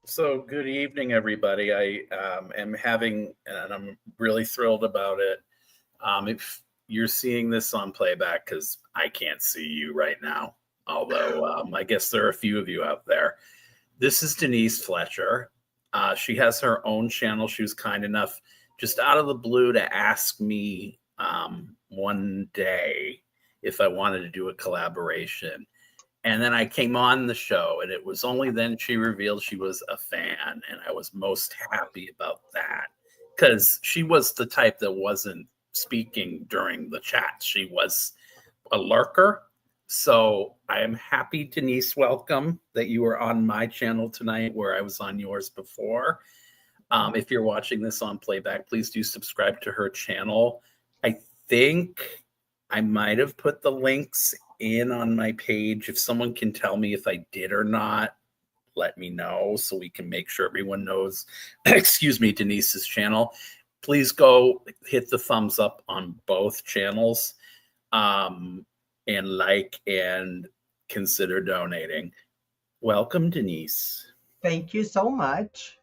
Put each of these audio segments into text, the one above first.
So, good evening, everybody. I am having, and I'm really thrilled about it. If you're seeing this on playback, because I can't see you right now, although I guess there are a few of you out there. This is Denise Fletcher. She has her own channel. She was kind enough, just out of the blue, to ask me one day if I wanted to do a collaboration. And then I came on the show, and it was only then she revealed she was a fan. And I was most happy about that because she was the type that wasn't speaking during the chat. She was a lurker. So I am happy, Denise, welcome that you were on my channel tonight where I was on yours before. If you're watching this on playback, please do subscribe to her channel. I think I might have put the links in on my page. If someone can tell me if I did or not, let me know so we can make sure everyone knows, excuse me, Denise's channel. Please go hit the thumbs up on both channels and like and consider donating. Welcome, Denise. Thank you so much.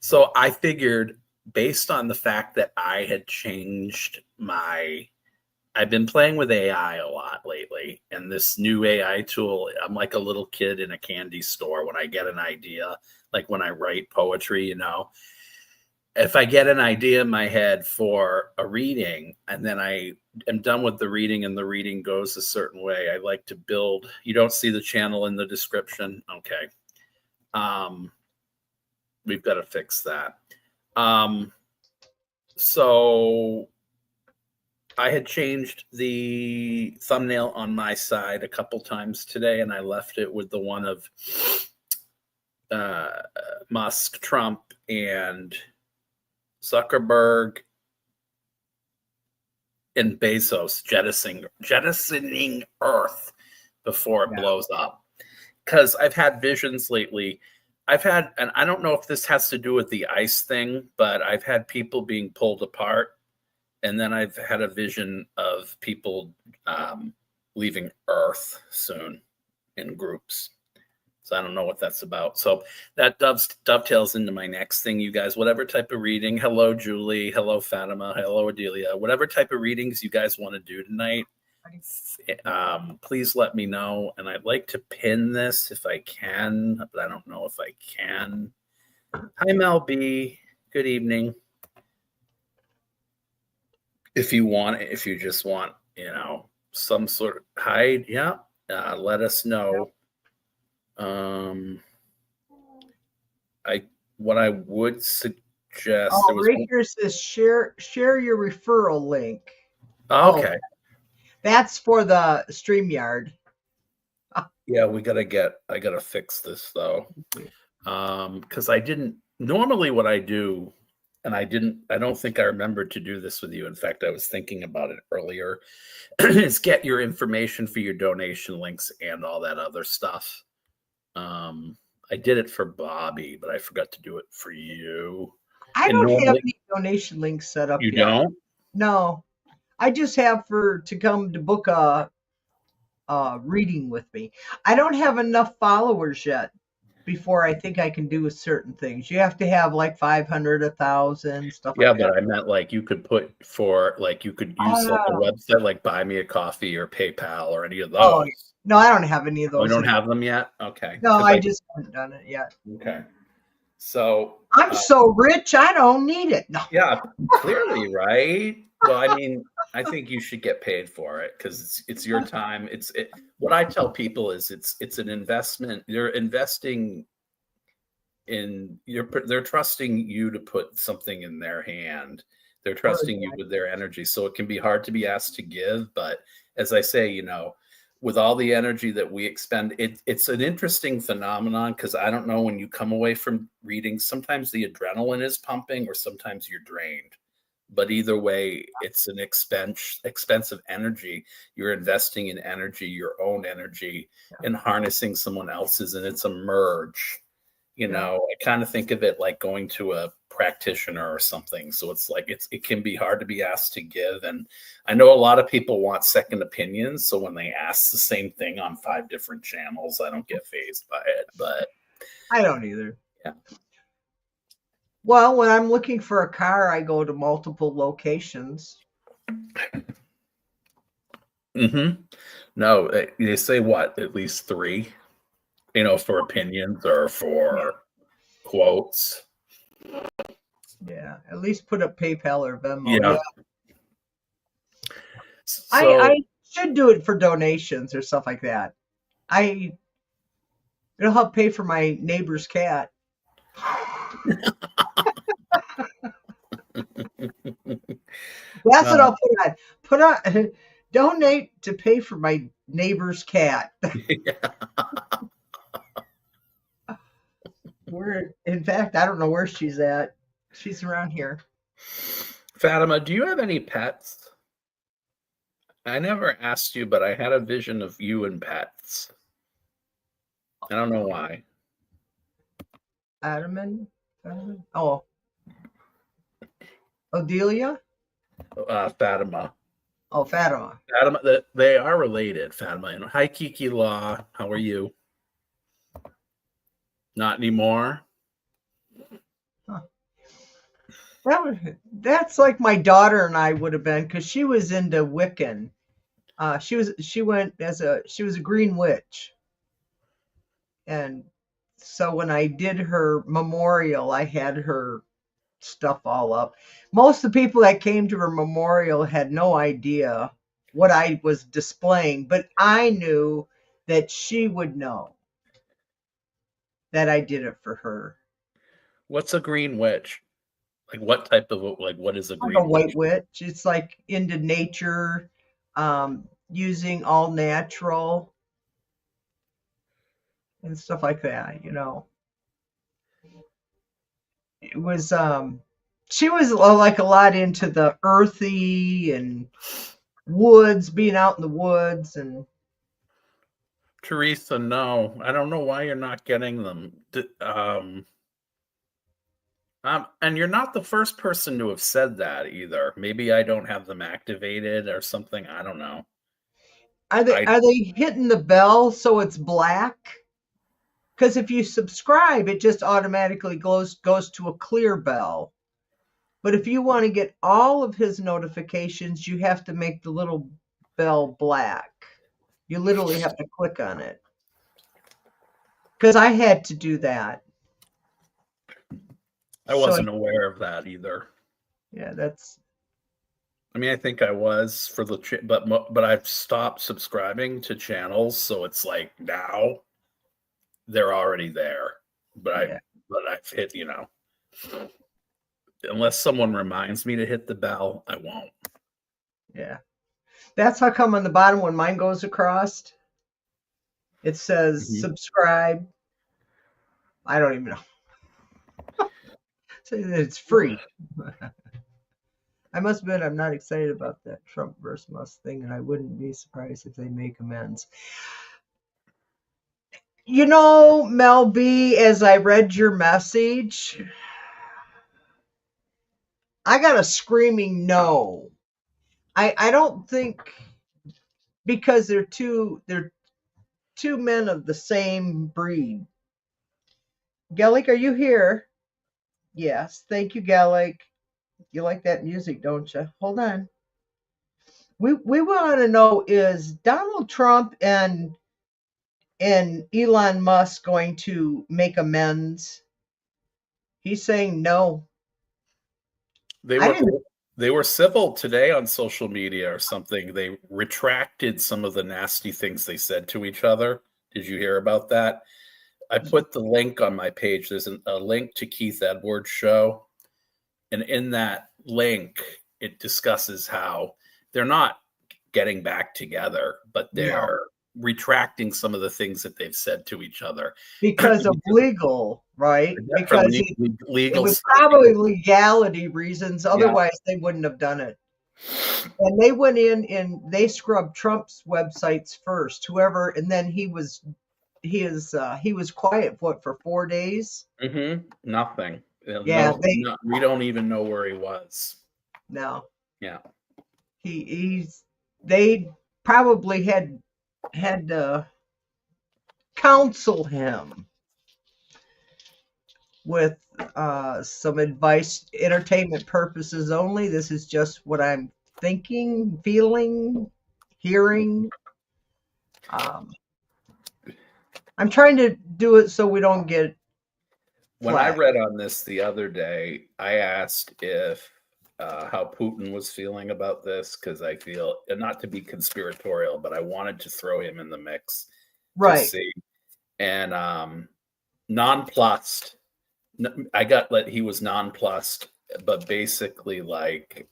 So I figured, based on the fact that I had changed I've been playing with AI a lot lately, and this new AI tool, I'm like a little kid in a candy store when I get an idea, like when I write poetry, if I get an idea in my head for a reading and then I am done with the reading and the reading goes a certain way, I like to build. You don't see the channel in the description. Okay. We've got to fix that. So I had changed the thumbnail on my side a couple times today, and I left it with the one of Musk, Trump, and Zuckerberg and Bezos jettisoning Earth before it blows up. Because I've had visions lately. And I don't know if this has to do with the ice thing, but I've had people being pulled apart. And then I've had a vision of people leaving Earth soon in groups. So I don't know what that's about. So that dovetails into my next thing, you guys. Whatever type of reading, hello, Julie, hello, Fatima, hello, Adelia. Whatever type of readings you guys want to do tonight, please let me know. And I'd like to pin this if I can, but I don't know if I can. Hi, Mel B. Good evening. If you just want, some sort of hide, let us know. What I would suggest. Raker says share your referral link. Okay. That's for the StreamYard. Yeah, I gotta fix this though. Because normally what I do, and I don't think I remembered to do this with you. In fact, I was thinking about it earlier, is get your information for your donation links and all that other stuff. I did it for Bobby, but I forgot to do it for you. I don't have any donation links set up yet. You don't? No. I just have to come to book a reading with me. I don't have enough followers yet before I think I can do certain things. You have to have like 500, 1,000, stuff like that. Yeah, but I meant like you could use like a website like Buy Me a Coffee or PayPal or any of those. Oh, no, I don't have any of those. You don't have them yet? Okay. No, I just haven't done it yet. Okay. So I'm so rich, I don't need it. No. Yeah, clearly, right? Well, I mean, I think you should get paid for it because it's your time. What I tell people is it's an investment. You're investing in they're trusting you to put something in their hand. They're trusting you with their energy. So it can be hard to be asked to give, but as I say, with all the energy that we expend, it's an interesting phenomenon because I don't know, when you come away from readings, sometimes the adrenaline is pumping or sometimes you're drained. But either way, it's an expensive energy. You're investing in energy, your own energy, and harnessing someone else's, and it's a merge. I kind of think of it like going to a practitioner or something. So it's like it can be hard to be asked to give. And I know a lot of people want second opinions. So when they ask the same thing on 5 different channels, I don't get fazed by it. But I don't either. Yeah. Well, when I'm looking for a car, I go to multiple locations. Mm-hmm. No, they say what? At least three, for opinions or Yeah. for quotes. Yeah. At least put up PayPal or Venmo. Yeah. Yeah. I So, should do it for donations or stuff like that. It'll help pay for my neighbor's cat. That's what uh, I'll put on. Put on donate to pay for my neighbor's cat. yeah. In fact, I don't know where she's at. She's around here. Fatima, do you have any pets? I never asked you, but I had a vision of you and pets. I don't know why. Adam. Oh, Odelia. Fatima. Oh, Fatima. Fatima, they are related, Fatima. And hi, Kiki Law. How are you? Not anymore. Huh. That's like my daughter and I would have been because she was into Wiccan. She was a green witch, and so when I did her memorial, I had her stuff all up. Most of the people that came to her memorial had no idea what I was displaying, but I knew that she would know that I did it for her. What's a green witch? Like what type of what is a Like a green white witch? witch. It's like into nature, using all natural and stuff like that. It was she was like a lot into the earthy and woods, being out in the woods and Teresa, no. I don't know why you're not getting them. And you're not the first person to have said that either. Maybe I don't have them activated or something. I don't know. are they I are they hitting the bell so it's black? Because if you subscribe, it just automatically goes to a clear bell. But if you want to get all of his notifications, you have to make the little bell black. You literally have to click on it. Because I had to do that. I So wasn't aware of that either. yeah, that's I mean, I think I was for but I've stopped subscribing to channels, so it's like now they're already there. But I yeah, but I've hit, unless someone reminds me to hit the bell, I won't. yeah. That's how come on the bottom when mine goes across, it says Mhm. subscribe. I don't even know. So it's free. I must admit I'm not excited about that Trump versus Musk thing, and I wouldn't be surprised if they make amends. Mel B, as I read your message, I got a screaming no. I don't think because they're two men of the same breed. Gellick, are you here? Yes. Thank you, Gellick. You like that music, don't you? Hold on. We want to know, is Donald Trump and Elon Musk going to make amends? He's saying no. They I were didn't. they were civil today on social media or something. They retracted some of the nasty things they said to each other. Did you hear about that? I put the link on my page. There's a link to Keith Edwards' show. And in that link, it discusses how they're not getting back together, but No, they're retracting some of the things that they've said to each other. because of legal, right? From Because it legal was stuff. probably legality reasons. Yeah. Otherwise, they wouldn't have done it. And they went in and they scrubbed Trump's websites first. Whoever, and then he was quiet for 4 days. Nothing. Yeah, We don't even know where he was. no, Yeah. they probably had to counsel him with some advice, entertainment purposes only. This is just what I'm thinking, feeling, hearing. Um, I'm trying to do it so we don't get When I flagged. read on this the other day, I asked if how Putin was feeling about this because I feel, and not to be conspiratorial, but I wanted to throw him in the mix to Right. see. And nonplussed. I got that he was nonplussed, but basically like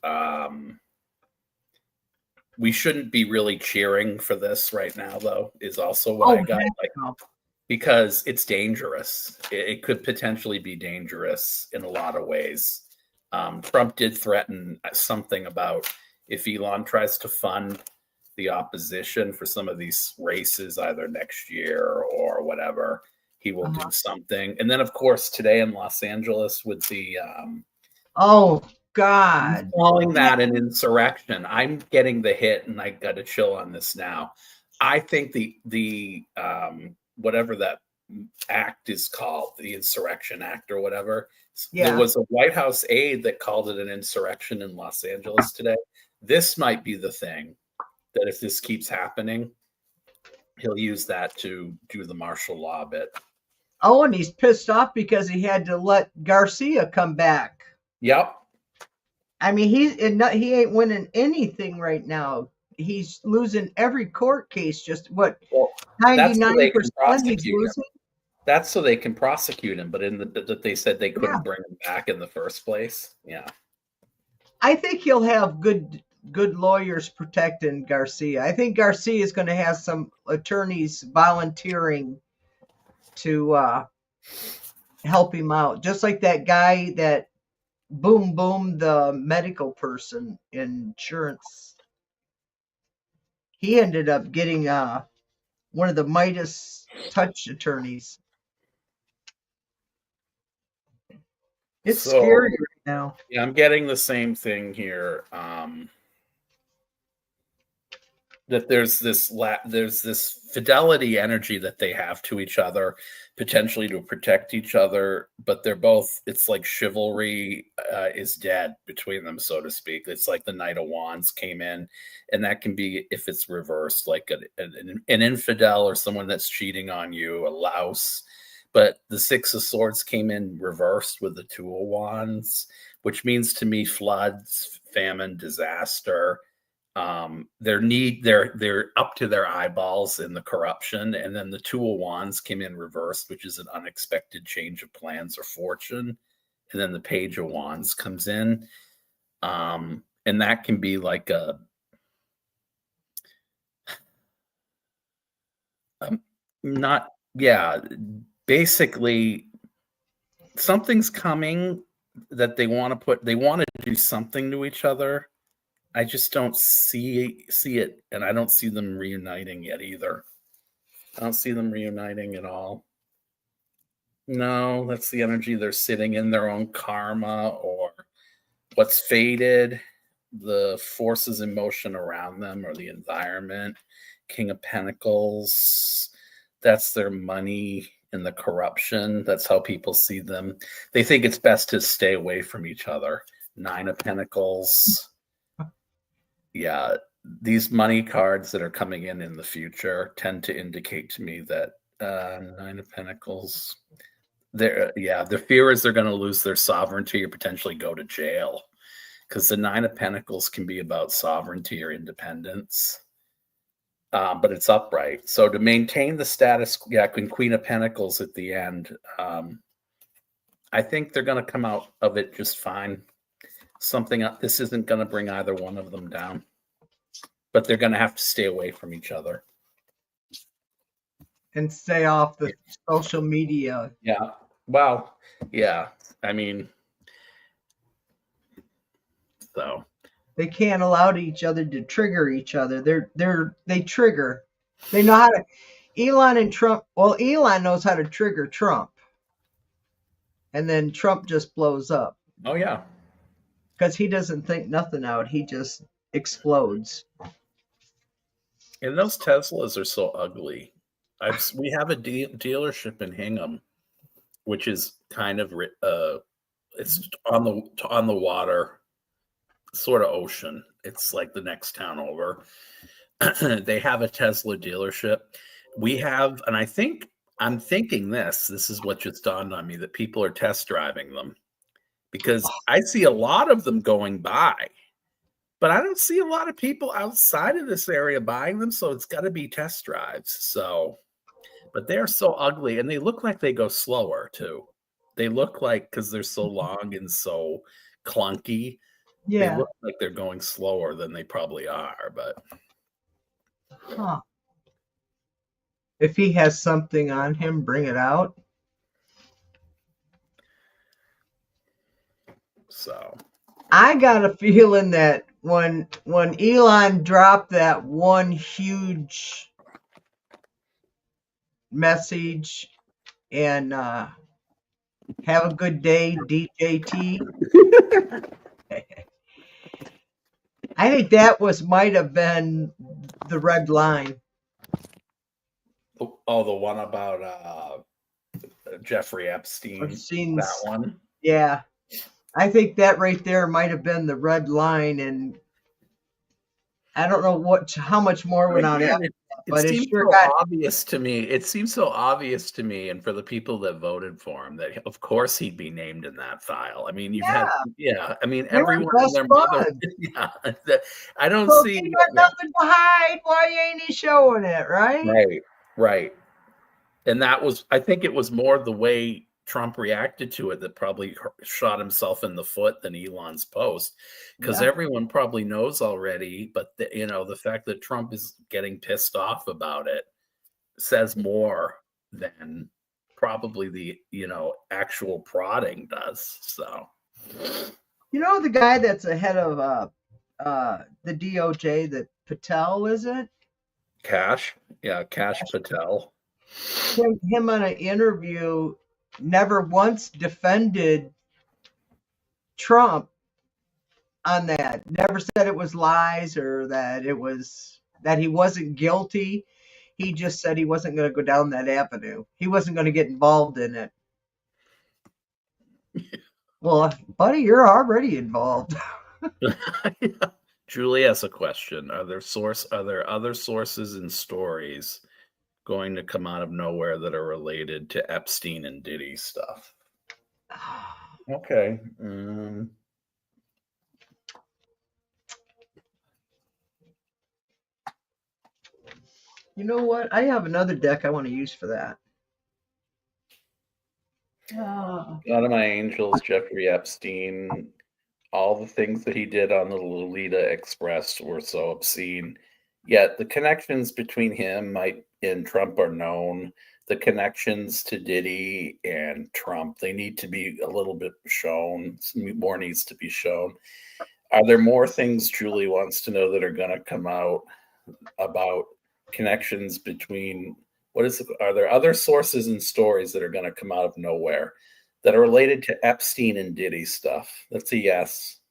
we shouldn't be really cheering for this right now, though, is also what Oh, I got. heck Like, no. because it's dangerous. It could potentially be dangerous in a lot of ways. Trump did threaten something about if Elon tries to fund the opposition for some of these races, either next year or whatever, he will Uh-huh. do something. And then, of course, today in Los Angeles with the Oh, he's God. calling that an insurrection. I'm getting the hit, and I got to chill on this now. I think the whatever that act is called, the Insurrection Act or whatever. There Yeah. was a White House aide that called it an insurrection in Los Angeles today. This might be the thing that if this keeps happening, he'll use that to do the martial law bit. Oh, and he's pissed off because he had to let Garcia come back. Yep. I mean, he ain't winning anything right now. He's losing every court case. Just what, Well, that's so they can 99% he's prosecute him. losing? That's so they can prosecute him, but in that they said they Yeah. couldn't bring him back in the first place. Yeah. I think he'll have good lawyers protecting Garcia. I think Garcia is going to have some attorneys volunteering to help him out, just like that guy that boom boom the medical person in insurance. He ended up getting one of the Midas touch attorneys. It's So scary right now. yeah, I'm getting the same thing here. That there's this fidelity energy that they have to each other, potentially to protect each other, but they're both, it's like chivalry is dead between them, so to speak. It's like the Knight of Wands came in, and that can be, if it's reversed, like an infidel or someone that's cheating on you, a louse. But the Six of Swords came in reversed with the Two of Wands, which means to me floods, famine, disaster. They're up to their eyeballs in the corruption, and then the Two of Wands came in reversed, which is an unexpected change of plans or fortune, and then the Page of Wands comes in, and that can be like a not, yeah, basically something's coming that they want to do something to each other. I just don't see it, and I don't see them reuniting yet either. I don't see them reuniting at all. No, that's the energy they're sitting in their own karma or what's faded, the forces in motion around them or the environment. King of Pentacles, that's their money and the corruption. That's how people see them. They think it's best to stay away from each other. Nine of Pentacles. Yeah, these money cards that are coming in the future tend to indicate to me that Nine of Pentacles, the fear is they're going to lose their sovereignty or potentially go to jail, because the Nine of Pentacles can be about sovereignty or independence, but it's upright. So to maintain the status, Queen of Pentacles at the end, I think they're going to come out of it just fine. This isn't going to bring either one of them down, but they're going to have to stay away from each other. And stay off the social media. Yeah. Well, yeah. I mean, so They can't allow each other to trigger each other. They trigger. They know how to. Elon and Trump. Well, Elon knows how to trigger Trump, and then Trump just blows up oh yeah. because he doesn't think nothing out. He just explodes. And those Teslas are so ugly. We have a dealership in Hingham, which is kind of it's on the water, sort of ocean. It's like the next town over. They have a Tesla dealership. We have, and I'm thinking this is what just dawned on me, that people are test driving them, because I see a lot of them going by, but I don't see a lot of people outside of this area buying them. So it's got to be test drives. So, but they're so ugly, and they look like they go slower too. They look like, because they're so long and so clunky, they Yeah. look like they're going slower than they probably are. But Huh. If he has something on him, bring it out. so I got a feeling that when Elon dropped that one huge message and have a good day, DJT. I think that might have been the red line. oh, the one about Jeffrey Epstein, that one. Yeah. I think that right there might have been the red line, and I don't know how much more went on after that, but it seems sure so got obvious to me. It seems so obvious to me, and for the people that voted for him, that of course he'd be named in that file. I mean, I mean, they were everyone and best their mother. buds. Yeah, I don't So see. he got nothing to hide. Why ain't he showing it, right? Right. And that was, I think it was more the way Trump reacted to it that probably shot himself in the foot than Elon's post, because Yeah. everyone probably knows already. But the fact that Trump is getting pissed off about it says more than probably the actual prodding does. So, You know the guy that's ahead of the DOJ, that Patel, is it? Cash Patel. Him on an interview never once defended Trump on that. Never said it was lies or that he wasn't guilty. He just said he wasn't going to go down that avenue. He wasn't going to get involved in it. Well, buddy, you're already involved. Julie has a question. Are there other sources and stories going to come out of nowhere that are related to Epstein and Diddy stuff? Okay. You know what? I have another deck I want to use for that. God of my angels, Jeffrey Epstein, all the things that he did on the Lolita Express were so obscene. Yet the connections between him and Trump are known. The connections to Diddy and Trump, they need to be a little bit shown. More needs to be shown. Are there more things Julie wants to know that are going to come out about connections between are there other sources and stories that are going to come out of nowhere that are related to Epstein and Diddy stuff? That's a yes.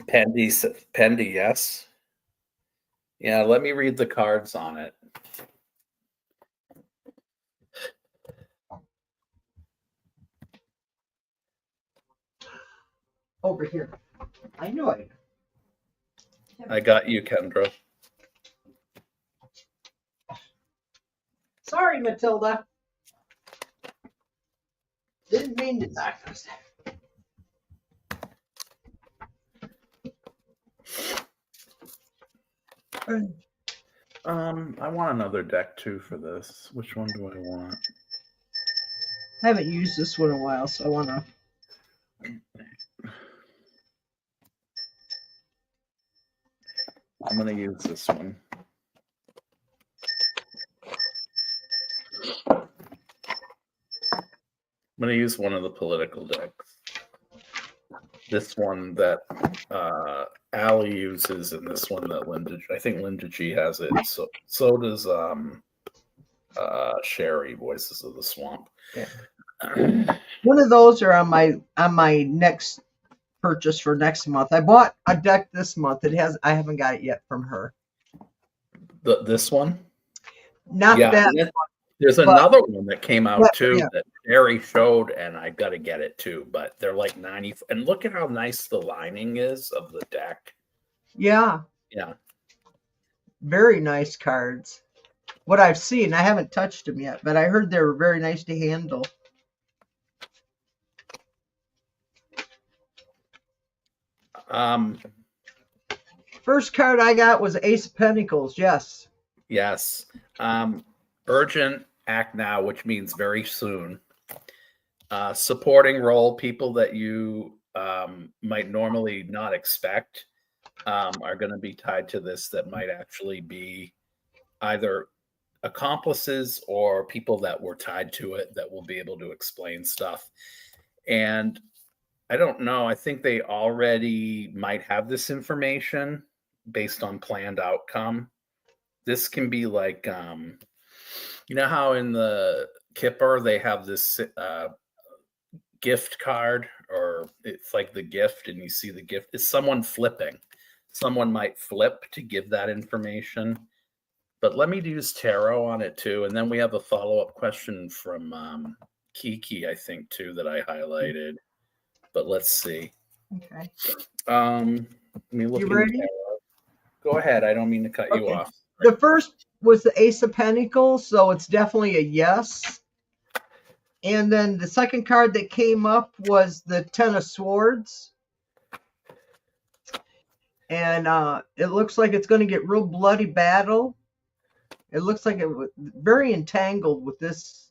Pendy, yes. Yeah, let me read the cards on it. Over here. I know it. I got you, Kendra. Sorry, Matilda. Didn't mean to knock us. I want another deck too for this. Which one do I want? I haven't used this one in a while, so I want to. I'm going to use this one. I'm going to use one of the political decks. This one that Allie uses, and this one that I think Linda G has it. So does Sherry, Voices of the Swamp. Yeah. One of those are on my next purchase for next month. I bought a deck this month. I haven't got it yet from her. This one? Not that one. There's But another one that came yeah, out too yeah, that Barry showed, and I got to get it too. But they're like 90, and look at how nice the lining is of the deck. yeah, Yeah. very nice cards. What I've seen, I haven't touched them yet, but I heard they were very nice to handle. Um. First card I got was Ace of Pentacles. Yes. Yes. Urgent, act now, which means very soon. Supporting role, people that you might normally not expect are going to be tied to this, that might actually be either accomplices or people that were tied to it that will be able to explain stuff. And I don't know, I think they already might have this information based on planned outcome. This can be like, you know how in the Kipper they have this gift card, or it's like the gift, and you see the gift is someone flipping. Someone might flip to give that information. But let me use tarot on it too, and then we have a follow-up question from Kiki, I think, too, that I highlighted. But let's see. Okay. Let me look You in ready? tarot. Go ahead. I don't mean to cut you Okay. off. The first was the Ace of Pentacles, so it's definitely a yes. And then the second card that came up was the Ten of Swords. And it looks like it's going to get real bloody battle. It looks like it was very entangled with this.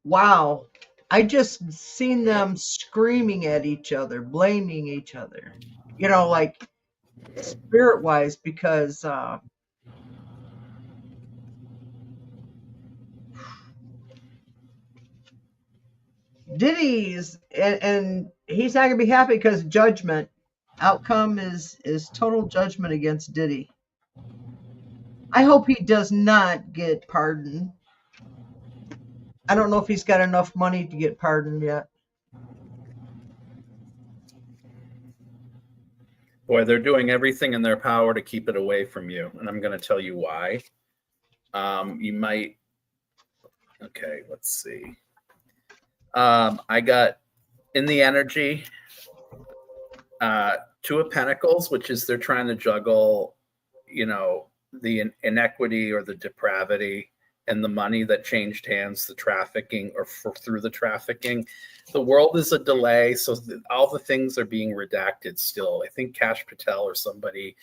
Wow. I just seen them screaming at each other, blaming each other. You know, like spirit wise, because Diddy's and he's not gonna be happy because judgment outcome is total judgment against Diddy. I hope he does not get pardoned. I don't know if he's got enough money to get pardoned yet. Boy, they're doing everything in their power to keep it away from you, and I'm going to tell you why. You might. Okay, let's see. I got in the energy Two of Pentacles, which is they're trying to juggle, you know, the inequity or the depravity and the money that changed hands, the trafficking or through the trafficking. The world is a delay, so all the things are being redacted still. I think Kash Patel or somebody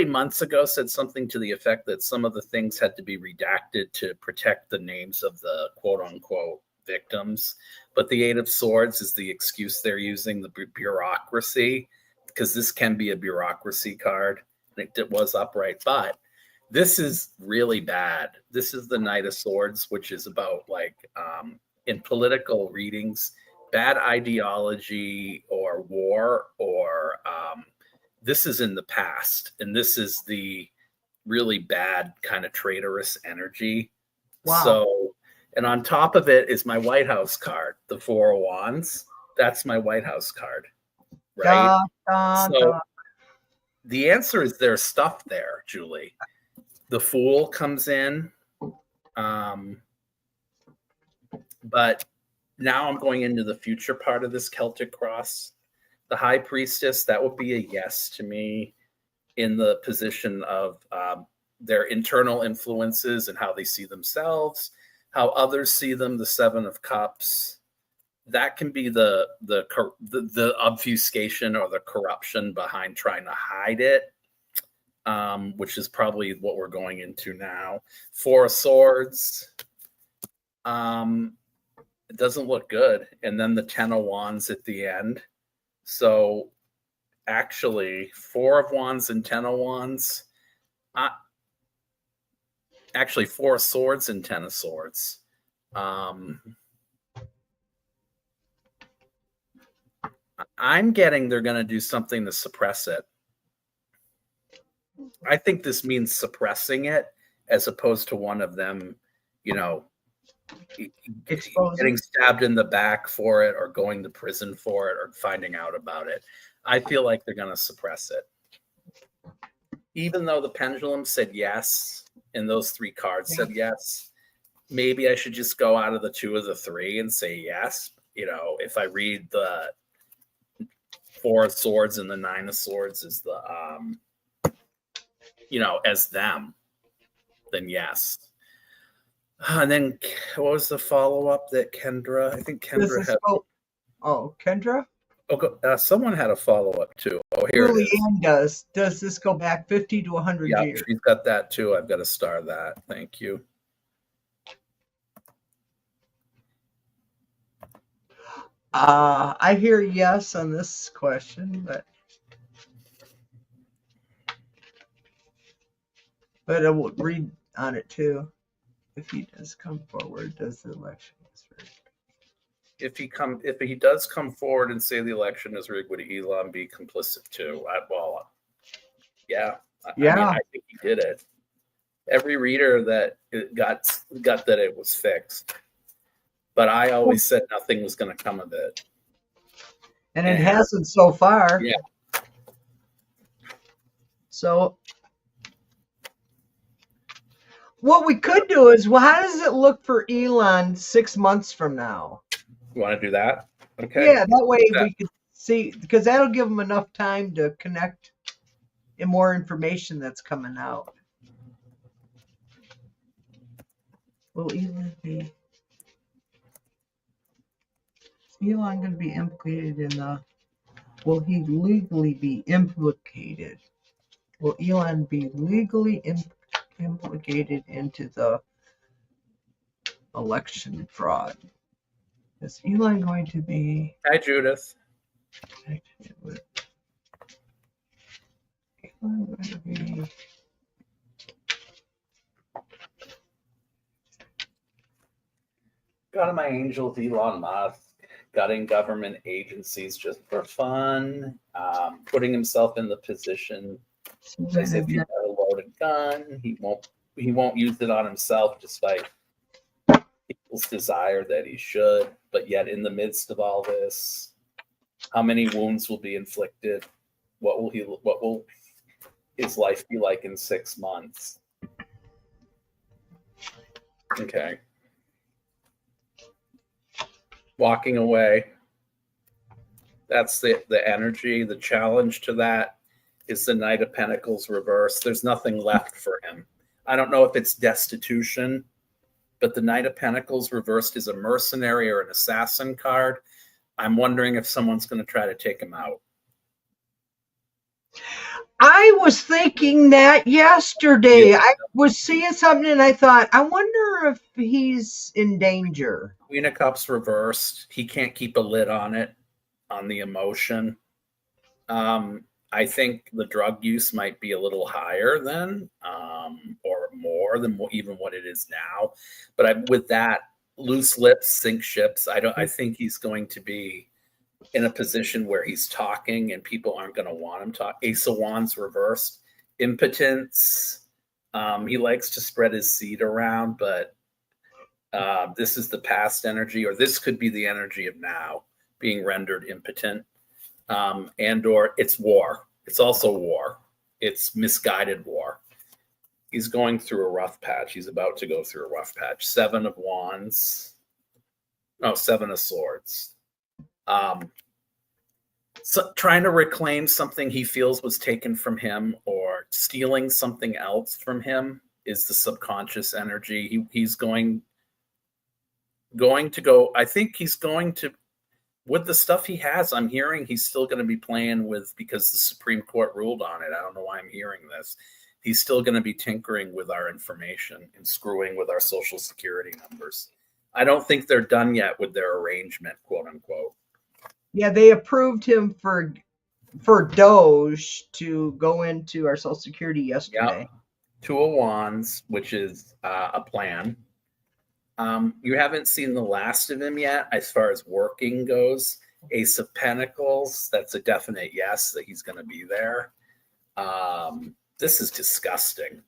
months ago said something to the effect that some of the things had to be redacted to protect the names of the quote unquote victims. But the Eight of Swords is the excuse they're using, the bureaucracy, because this can be a bureaucracy card. It was upright, but this is really bad. This is the Knight of Swords, which is about like in political readings, bad ideology or war, or this is in the past. And this is the really bad kind of traitorous energy. Wow. So, and on top of it is my White House card, the Four of Wands. That's my White House card, right? Da, da, So da. the answer is there's stuff there, Julie. The Fool comes in. But now I'm going into the future part of this Celtic cross. The High Priestess, that would be a yes to me in the position of their internal influences and how they see themselves, how others see them, the Seven of Cups. That can be the obfuscation or the corruption behind trying to hide it. Which is probably what we're going into now. Four of Swords. It doesn't look good. And then the Ten of Wands at the end. So actually, Four of Wands and Ten of Wands. Actually, Four of Swords and Ten of Swords. I'm getting they're going to do something to suppress it. I think this means suppressing it as opposed to one of them, you know, getting stabbed in the back for it or going to prison for it or finding out about it. I feel like they're going to suppress it. even though the pendulum said yes, and those 3 cards said yes, maybe I should just go out of the 2 of the 3 and say yes. If I read the 4 of Swords and the 9 of Swords as the, as them, then yes. And then what was the follow-up that Kendra? I think Kendra had. Kendra? Someone had a follow-up too. Oh, here it is. Julianne does. Does this go back 50 to 100 Yeah, years? she's got that too. I've got to star that. Thank you. I hear yes on this question, but I will read on it too. If he does come forward, does the election is rigged? If he does come forward and say the election is rigged, would Elon be complicit too? Yeah. Yeah. I mean, I think he did it. Every reader that got that it was fixed, but I always said nothing was going to come of it, and it hasn't so far. Yeah. So what we could do is, well, how does it look for Elon 6 months from now? You want to do that? Okay. Yeah, that way we could see, because that'll give them enough time to connect and more information that's coming out. Will Elon going to be implicated in the? Will he legally be implicated? Will Elon be legally implicated into the election fraud? Is Elon going to be? Hi, Judith. Elon going to be? Got of my angels, Elon Musk, gutting government agencies just for fun, putting himself in the position as if he's got a loaded gun. He won't use it on himself, despite people's desire that he should. But yet, in the midst of all this, how many wounds will be inflicted? What will his life be like in 6 months? Okay. Walking away. That's the energy. The challenge to that is the Knight of Pentacles reversed. There's nothing left for him. I don't know if it's destitution, but the Knight of Pentacles reversed is a mercenary or an assassin card. I'm wondering if someone's going to try to take him out. I was thinking that yesterday. Yeah. I was seeing something and I thought, I wonder if he's in danger. Queen of Cups reversed. He can't keep a lid on it, on the emotion. I think the drug use might be a little higher then, or more than even what it is now. But with that, loose lips sink ships. I think he's going to be in a position where he's talking and people aren't going to want him to talk. Ace of Wands reversed. Impotence. He likes to spread his seed around, but this is the past energy, or this could be the energy of now, being rendered impotent. And/or it's war. It's also war. It's misguided war. He's going through a rough patch. He's about to go through a rough patch. 7 of Wands. No, 7 of Swords. So trying to reclaim something he feels was taken from him, or stealing something else from him, is the subconscious energy. He's going to go. I think he's going to, with the stuff he has, I'm hearing he's still going to be playing with, because the Supreme Court ruled on it. I don't know why I'm hearing this. He's still going to be tinkering with our information and screwing with our social security numbers. I don't think they're done yet with their arrangement, quote unquote. Yeah, they approved him for Doge to go into our social security yesterday. Yep. 2 of Wands, which is a plan. You haven't seen the last of him yet as far as working goes. Ace of Pentacles, that's a definite yes that he's going to be there. This is disgusting.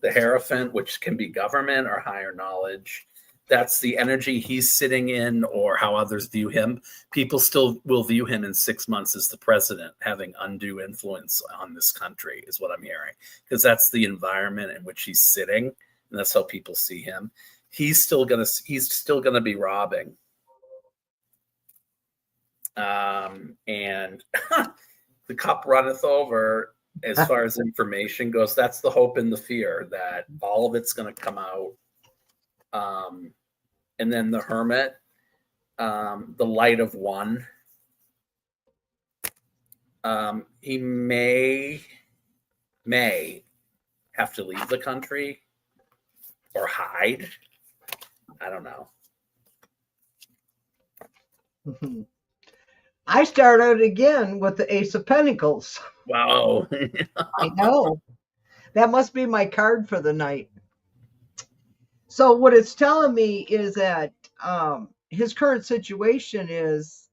The Hierophant, which can be government or higher knowledge. that's the energy he's sitting in or how others view him. People still will view him in 6 months as the president having undue influence on this country, is what I'm hearing, because that's the environment in which he's sitting, and that's how people see him. He's still gonna be robbing. And the cup runneth over as far as information goes. That's the hope and the fear that all of it's going to come out. And then the hermit, the light of one. He may have to leave the country or hide. I don't know. I started again with the Ace of Pentacles. Wow. I know. That must be my card for the night. So what it's telling me is that his current situation is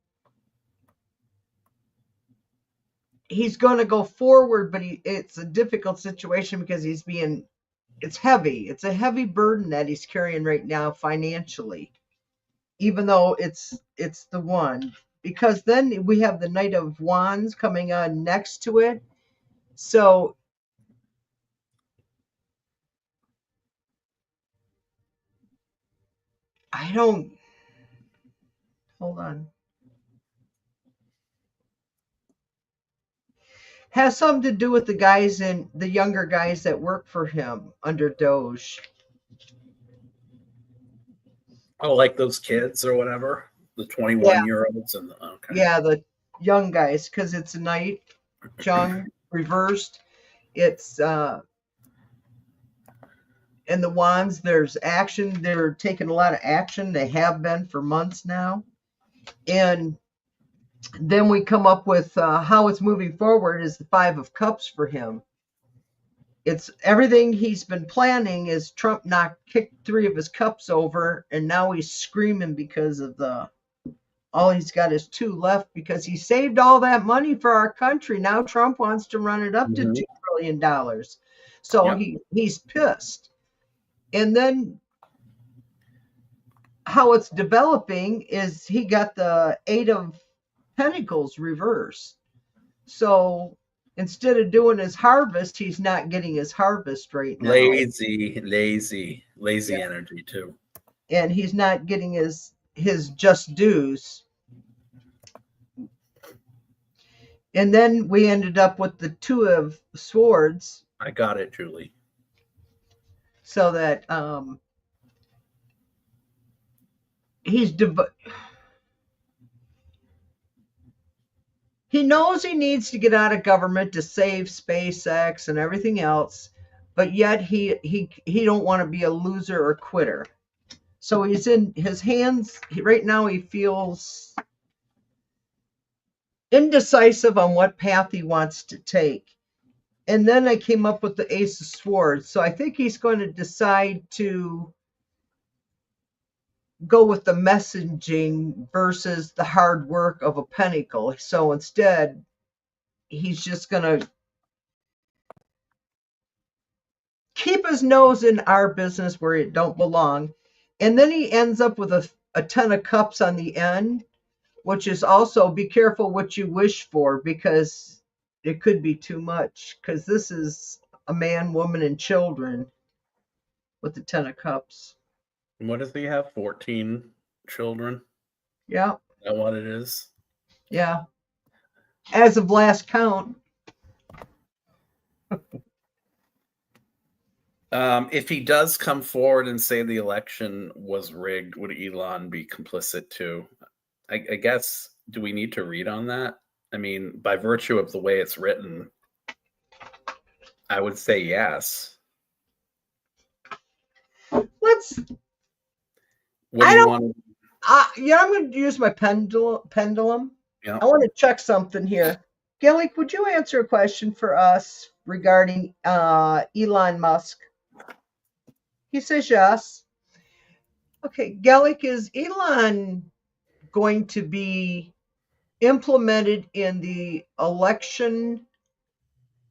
he's going to go forward, but it's a difficult situation because it's heavy. It's a heavy burden that he's carrying right now financially, even though it's the one. Because then we have the Knight of Wands coming on next to it. So hold on. Has something to do with the younger guys that work for him under Doge. Oh, like those kids or whatever, the 21-year-olds and okay. Yeah, the young guys, because it's a Knight, Chung, reversed. It's in the Wands, there's action. They're taking a lot of action. They have been for months now. And then we come up with how it's moving forward is the Five of Cups for him. It's everything he's been planning is Trump kicked 3 of his cups over, and now he's screaming because of all he's got is 2 left because he saved all that money for our country. Now Trump wants to run it up to $2 trillion. So he's pissed. And then how it's developing is he got the 8 of Pentacles reversed. So instead of doing his harvest, he's not getting his harvest right now. Lazy energy too. And he's not getting his just dues. And then we ended up with the 2 of Swords. I got it, Julie. So that he knows he needs to get out of government to save SpaceX and everything else, but yet he don't want to be a loser or quitter. So he's in his hands right now. He feels indecisive on what path he wants to take. And then I came up with the Ace of Swords. So I think he's going to decide to go with the messaging versus the hard work of a pentacle. So instead, he's just going to keep his nose in our business where it don't belong. And then he ends up with a 10 of cups on the end, which is also be careful what you wish for because it could be too much, because this is a man, woman, and children with the 10 of cups. What does he have? 14 children? Yeah. Is that what it is? Yeah. As of last count. If he does come forward and say the election was rigged, would Elon be complicit too? I guess, do we need to read on that? I mean, by virtue of the way it's written, I would say yes. I'm going to use my pendulum. Yeah. I want to check something here. Gillick, would you answer a question for us regarding Elon Musk? He says yes. Okay, Gillick, is Elon going to be implemented in the election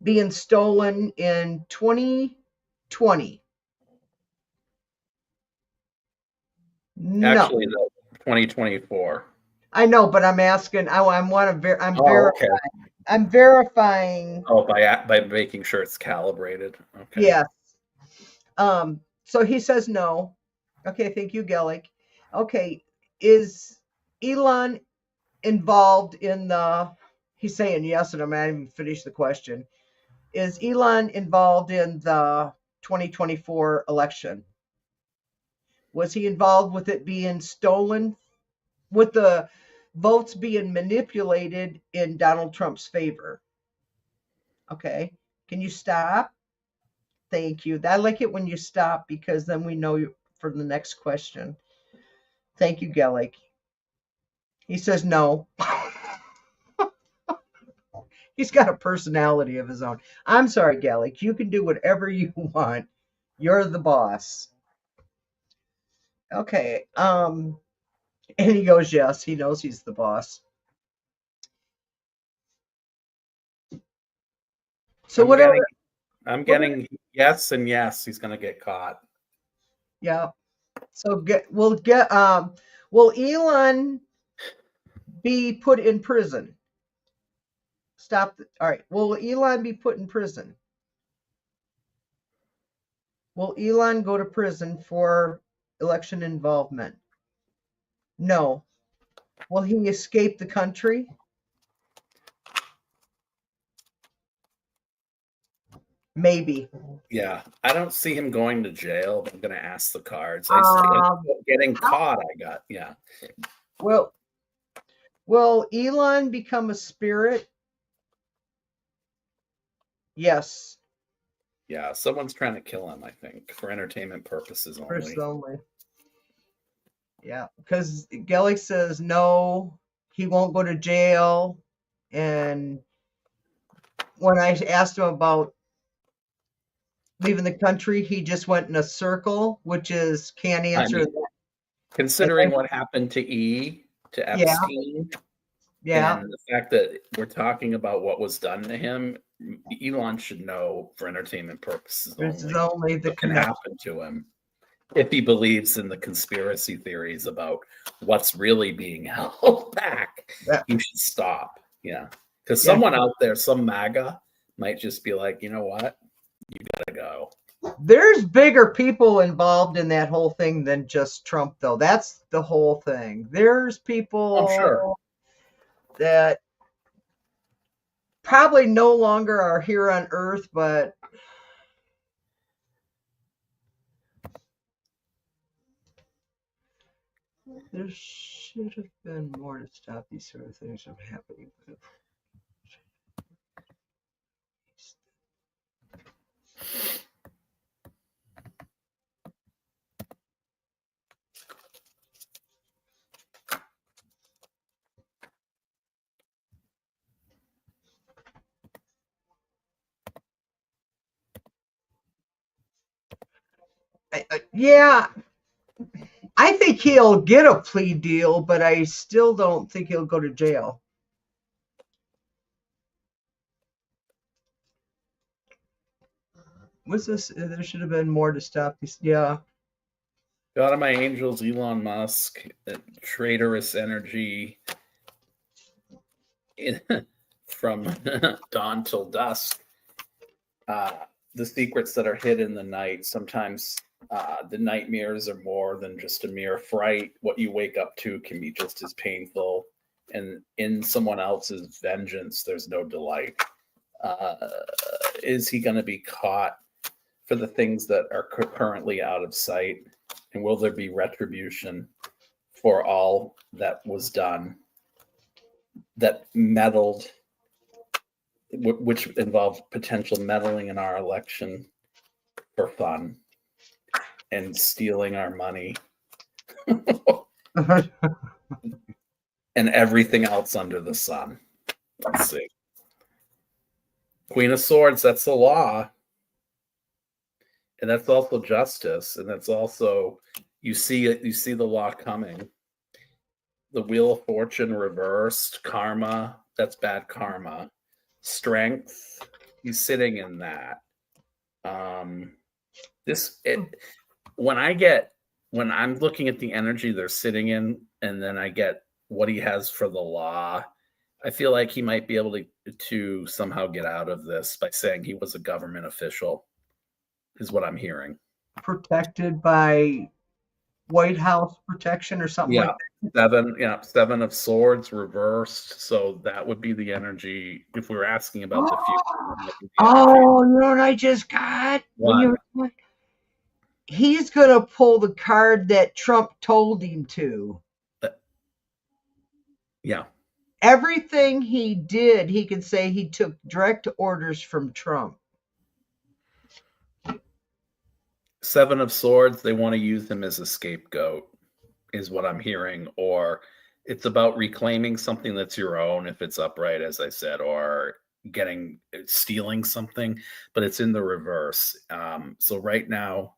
being stolen in 2020? No, Actually, the 2024. I know, but I'm asking. Oh, okay. I'm verifying. Oh, by making sure it's calibrated. Okay. Yes. So he says no. Okay, thank you, Gellick. Okay, is Elon involved in the? He's saying yes, and I'm not even finished the question. Is Elon involved in the 2024 election? Was he involved with it being stolen, with the votes being manipulated in Donald Trump's favor? Okay. Can you stop? Thank you. I like it when you stop because then we know for the next question. Thank you, Gellick. He says no. He's got a personality of his own. I'm sorry, Gellick. You can do whatever you want. You're the boss. Okay. And he goes, yes, he knows he's the boss. So I'm whatever. getting I'm getting yes and yes, he's gonna get caught. Yeah. So will Elon be put in prison? Stop. All right. Will Elon be put in prison? Will Elon go to prison for election involvement? No. Will he escape the country? Maybe. Yeah, I don't see him going to jail, but I'm gonna ask the cards. I see Um, getting caught. I got yeah. will will Elon become a spirit? Yes. Yeah, someone's trying to kill him, I think, for entertainment purposes First only. only. Yeah. Because Gellick says no, he won't go to jail. And when I asked him about leaving the country, he just went in a circle, which is can't I answer mean, that. And considering then, what happened to yeah, Epstein, yeah. and the fact that we're talking about what was done to him, Elon should know for entertainment purposes This is only only the what can connection. happen to him if he believes in the conspiracy theories about what's really being held back. Yeah, You should stop. Yeah. Because yeah. someone out there, some MAGA, might just be like, you know what? You gotta go. There's bigger people involved in that whole thing than just Trump, though. That's the whole thing. There's I'm sure. people that probably no longer are here on Earth, but there should have been more to stop these sort of things from happening. Yeah, I think he'll get a plea deal, but I still don't think he'll go to jail. What's this? There should have been more to stop these. Yeah. God of my angels, Elon Musk, traitorous energy from dawn till dusk. The secrets that are hid in the night. Sometimes the nightmares are more than just a mere fright. What you wake up to can be just as painful. And in someone else's vengeance, there's no delight. Is he going to be caught for the things that are currently out of sight? And will there be retribution for all that was done that meddled, which involved potential meddling in our election for fun and stealing our money and everything else under the sun? Let's see. Queen of Swords, that's the law. And that's also justice. And that's also, you see it, you see the law coming. The Wheel of Fortune reversed, karma, that's bad karma. Strength, he's sitting in that. When I get when I'm looking at the energy they're sitting in, and then I get what he has for the law, I feel like he might be able to somehow get out of this by saying he was a government official, is what I'm hearing. Protected by White House protection or something like Yeah, 7, yeah, 7 of swords reversed, so that would be the energy if we're asking about the future, that. that might be the energy. Oh, you know what I just got? When What? you were, he's gonna pull the card that Trump told him to. That yeah. Everything he did, he could say he took direct orders from Trump. 7 of swords, they wanna use him as a scapegoat, is what I'm hearing, or it's about reclaiming something that's your own if it's upright, as I said, or stealing something, but it's in the reverse. So right now,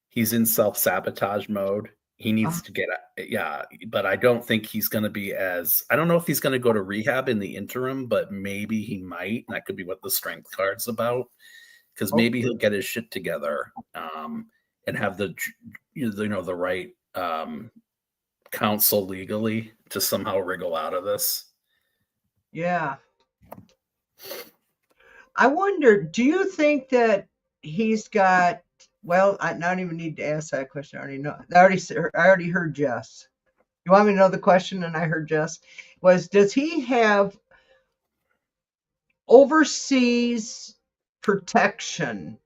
he's in self-sabotage mode. He Uh, needs to get yeah, but I don't think he's gonna be as I don't know if he's gonna go to rehab in the interim, but maybe he might, and that could be what the strength card's about, because maybe okay. he'll get his shit together, and have the right, counsel legally to somehow wriggle out of this. Yeah. I wonder, do you think that he's got, well, I don't even need to ask that question. I already know. I already heard Jess. You want me to know the question? And I heard Jess does he have overseas protection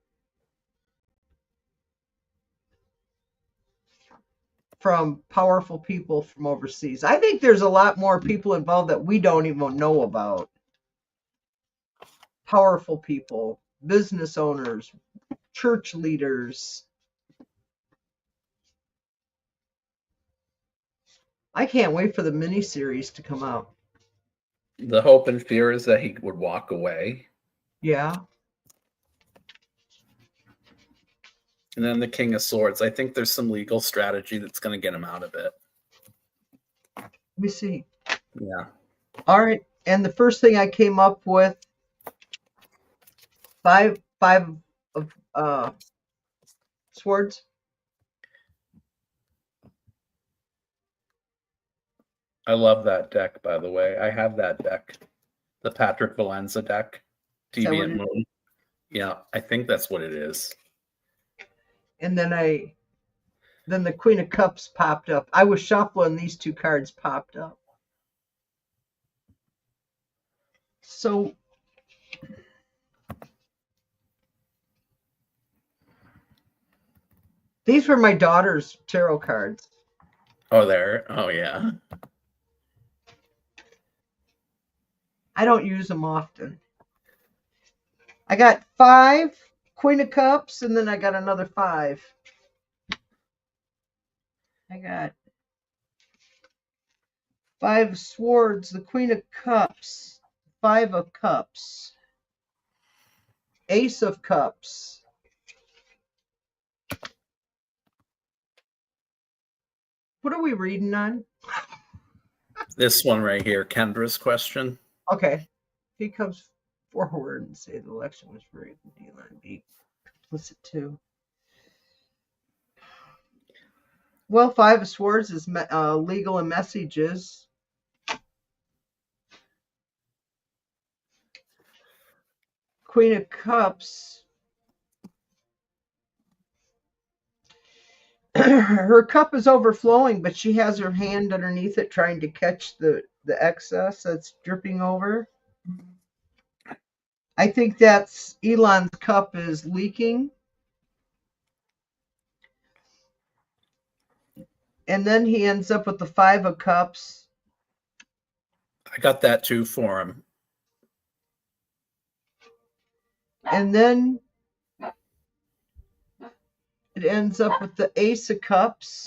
from powerful people from overseas? I think there's a lot more people involved that we don't even know about. Powerful people, business owners, church leaders. I can't wait for the miniseries to come out. The hope and fear is that he would walk away. Yeah. And then the King of Swords. I think there's some legal strategy that's going to get him out of it. Let me see. Yeah. All right. And the first thing I came up with, five of swords. I love that deck, by the way. I have that deck, the Patrick Valenza deck, Deviant Moon. Yeah, I think that's what it is. And then the Queen of Cups popped up. I was shuffling, these two cards popped up. So these were my daughter's tarot cards. Oh, there. Oh, yeah. I don't use them often. I got 5 Queen of Cups, and then I got another 5. I got 5 swords, the Queen of Cups, 5 of Cups, Ace of Cups. What are we reading on? This one right here, Kendra's question. Okay. He comes forward and say the election was rigged. D-line B. What's it to? Well, 5 of Swords is legal and messages. Queen of Cups. Her cup is overflowing, but she has her hand underneath it trying to catch the excess that's dripping over. I think that's Elon's cup is leaking. And then he ends up with the 5 of Cups. I got that too for him. And then it ends up with the Ace of Cups.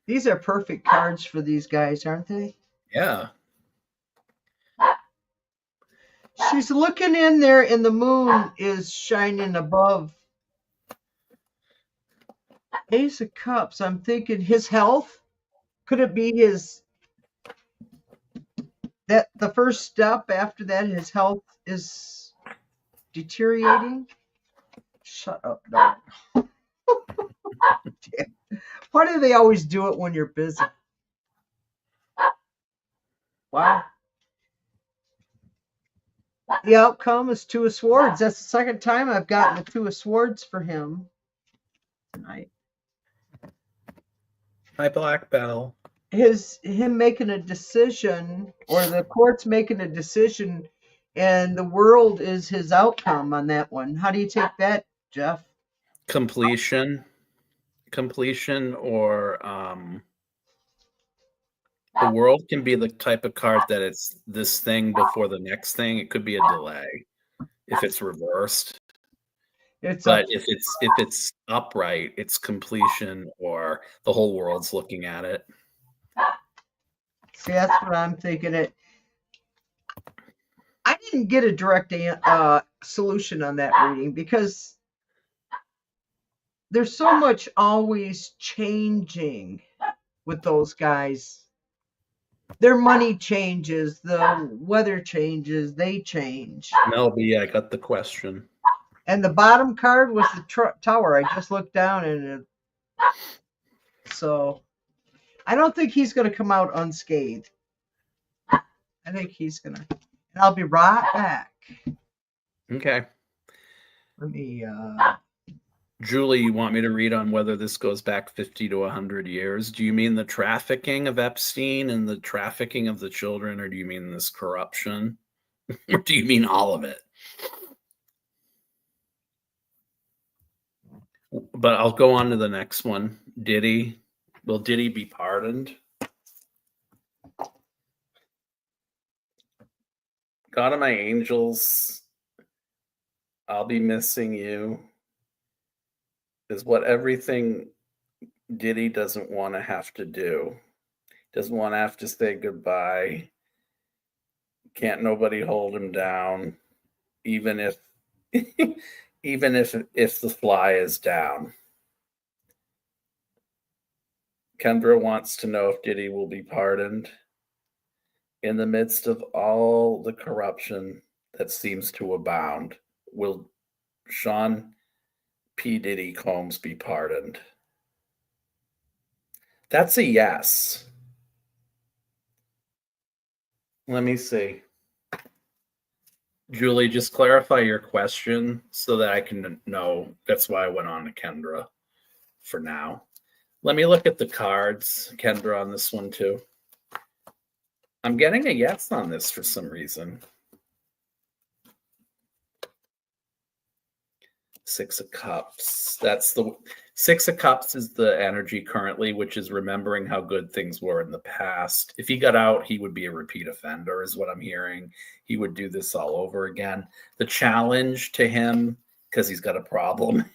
These are perfect cards for these guys, aren't they? Yeah. She's looking in there, and the moon is shining above. Ace of Cups. I'm thinking his health. Could it be that the first step after that, his health is deteriorating? Shut up, no. Why do they always do it when you're busy? Wow. The outcome is Two of Swords. That's the second time I've gotten the Two of Swords for him tonight. Hi, Black Bell. Him making a decision, or the court's making a decision, and the world is his outcome on that one. How do you take that, Jeff? Completion, or the world can be the type of card that it's this thing before the next thing. It could be a delay if it's reversed. But if it's upright, it's completion, or the whole world's looking at it. See, that's what I'm thinking. I didn't get a direct solution on that reading because there's so much always changing with those guys. Their money changes, the weather changes, they change. Melby, I got the question. And the bottom card was the tower. I just looked down and so I don't think he's going to come out unscathed. I think he's going to. And I'll be right back. Okay. Let me. Julie, you want me to read on whether this goes back 50 to 100 years? Do you mean the trafficking of Epstein and the trafficking of the children, or do you mean this corruption? Or do you mean all of it? But I'll go on to the next one. Diddy. Will Diddy be pardoned? God of my angels, I'll be missing you. Is what everything Diddy doesn't want to have to do. Doesn't want to have to say goodbye. Can't nobody hold him down, even if if the fly is down. Kendra wants to know if Diddy will be pardoned in the midst of all the corruption that seems to abound. Will Sean P. Diddy Combs be pardoned? That's a yes. Let me see. Julie, just clarify your question so that I can know. That's why I went on to Kendra for now. Let me look at the cards, Kendra, on this one too. I'm getting a yes on this for some reason. Six of Cups. That's the Six of Cups is the energy currently, which is remembering how good things were in the past. If he got out, he would be a repeat offender, is what I'm hearing. He would do this all over again. The challenge to him, because he's got a problem,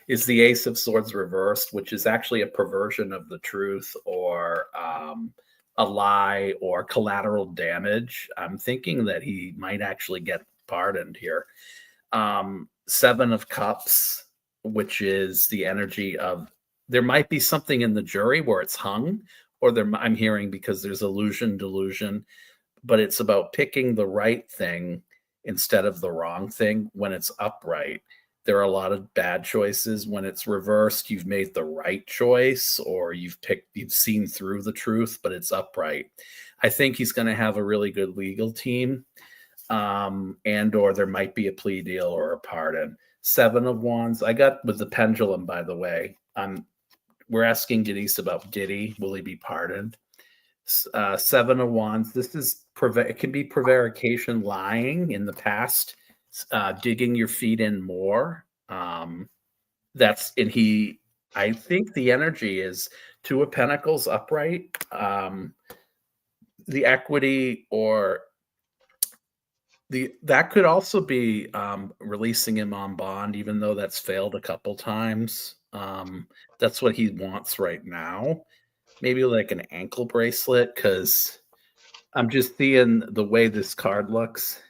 is the Ace of Swords reversed, which is actually a perversion of the truth, or a lie, or collateral damage. I'm thinking that he might actually get pardoned here. Seven of Cups, which is the energy of, there might be something in the jury where it's hung, or I'm hearing, because there's illusion, delusion, but it's about picking the right thing instead of the wrong thing. When it's upright, there are a lot of bad choices. When it's reversed, you've made the right choice, or you've seen through the truth, but it's upright. I think he's going to have a really good legal team. And or there might be a plea deal or a pardon. Seven of Wands. I got with the pendulum, by the way. We're asking Denise about Diddy. Will he be pardoned? Seven of Wands. This is it can be prevarication, lying in the past, digging your feet in more. I think the energy is Two of Pentacles upright. The equity, or that could also be releasing him on bond, even though that's failed a couple times. That's what he wants right now. Maybe like an ankle bracelet, because I'm just seeing the way this card looks.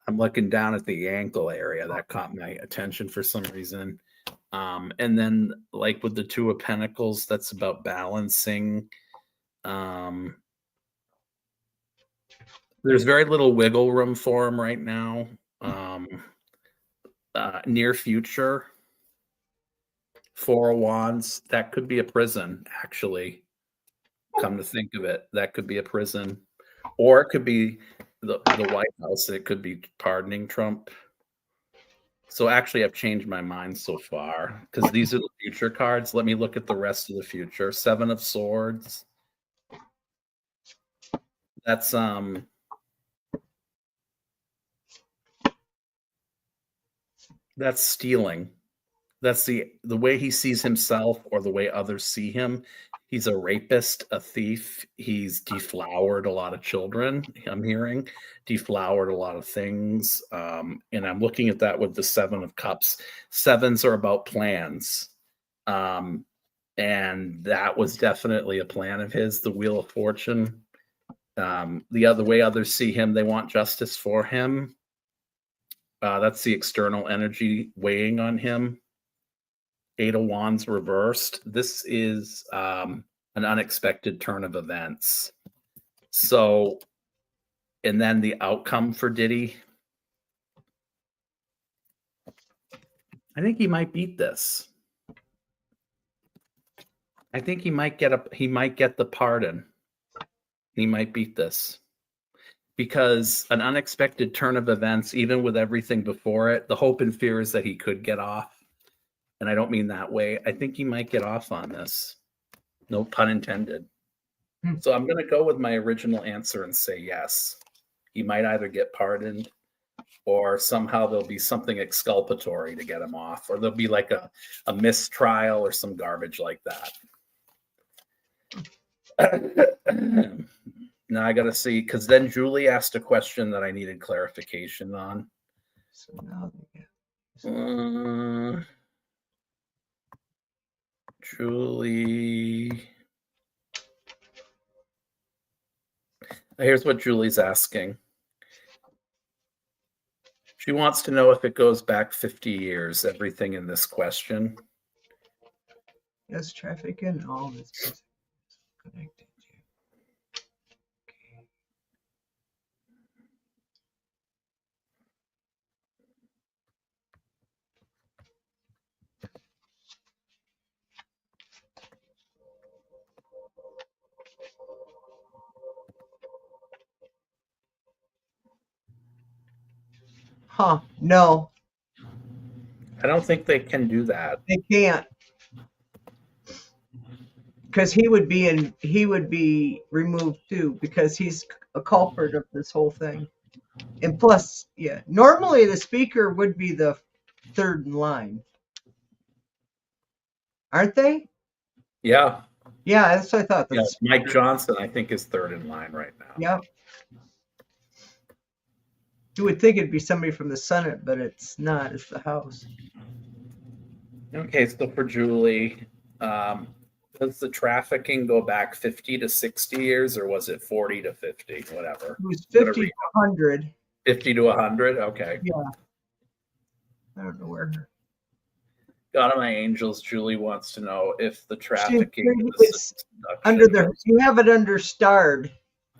I'm looking down at the ankle area. That caught my attention for some reason. And then, like with the Two of Pentacles, that's about balancing. There's very little wiggle room for him right now. near future. Four of Wands, that could be a prison, actually. Come to think of it, that could be a prison. Or it could be the White House. It could be pardoning Trump. So actually, I've changed my mind so far because these are the future cards. Let me look at the rest of the future. Seven of Swords. That's stealing. That's the way he sees himself or the way others see him. He's a rapist, a thief. He's deflowered a lot of children. I'm hearing deflowered a lot of things. And I'm looking at that with the Seven of Cups. Sevens are about plans. And that was definitely a plan of his, the Wheel of Fortune. The other way others see him, they want justice for him. That's the external energy weighing on him. Eight of Wands reversed. This is an unexpected turn of events. So, and then the outcome for Diddy. I think he might beat this. I think he might get the pardon. He might beat this. Because an unexpected turn of events, even with everything before it, the hope and fear is that he could get off. And I don't mean that way. I think he might get off on this. No pun intended. So I'm going to go with my original answer and say yes. He might either get pardoned or somehow there'll be something exculpatory to get him off, or there'll be like a mistrial or some garbage like that. Now I got to see, because then Julie asked a question that I needed clarification on. So now Julie. Here's what Julie's asking. She wants to know if it goes back 50 years, everything in this question. yes, traffic and all this is connected. Huh? No, I don't think they can do that. they can't. Because he would be removed too, because he's a culprit of this whole thing. And plus, yeah, normally the speaker would be the third in line, aren't they? Yeah. Yeah, that's what I thought. Yeah. Mike Johnson, I think, is third in line right now. Yep. You would think it'd be somebody from the Senate, but it's not. It's the House. Okay, so for Julie, does the trafficking go back 50 to 60 years, or was it 40 to 50? Whatever. It was 50 to 100. 50 to 100? Okay. Yeah. I don't know where. God of my angels, Julie wants to know if the trafficking is under there. You have it under starred.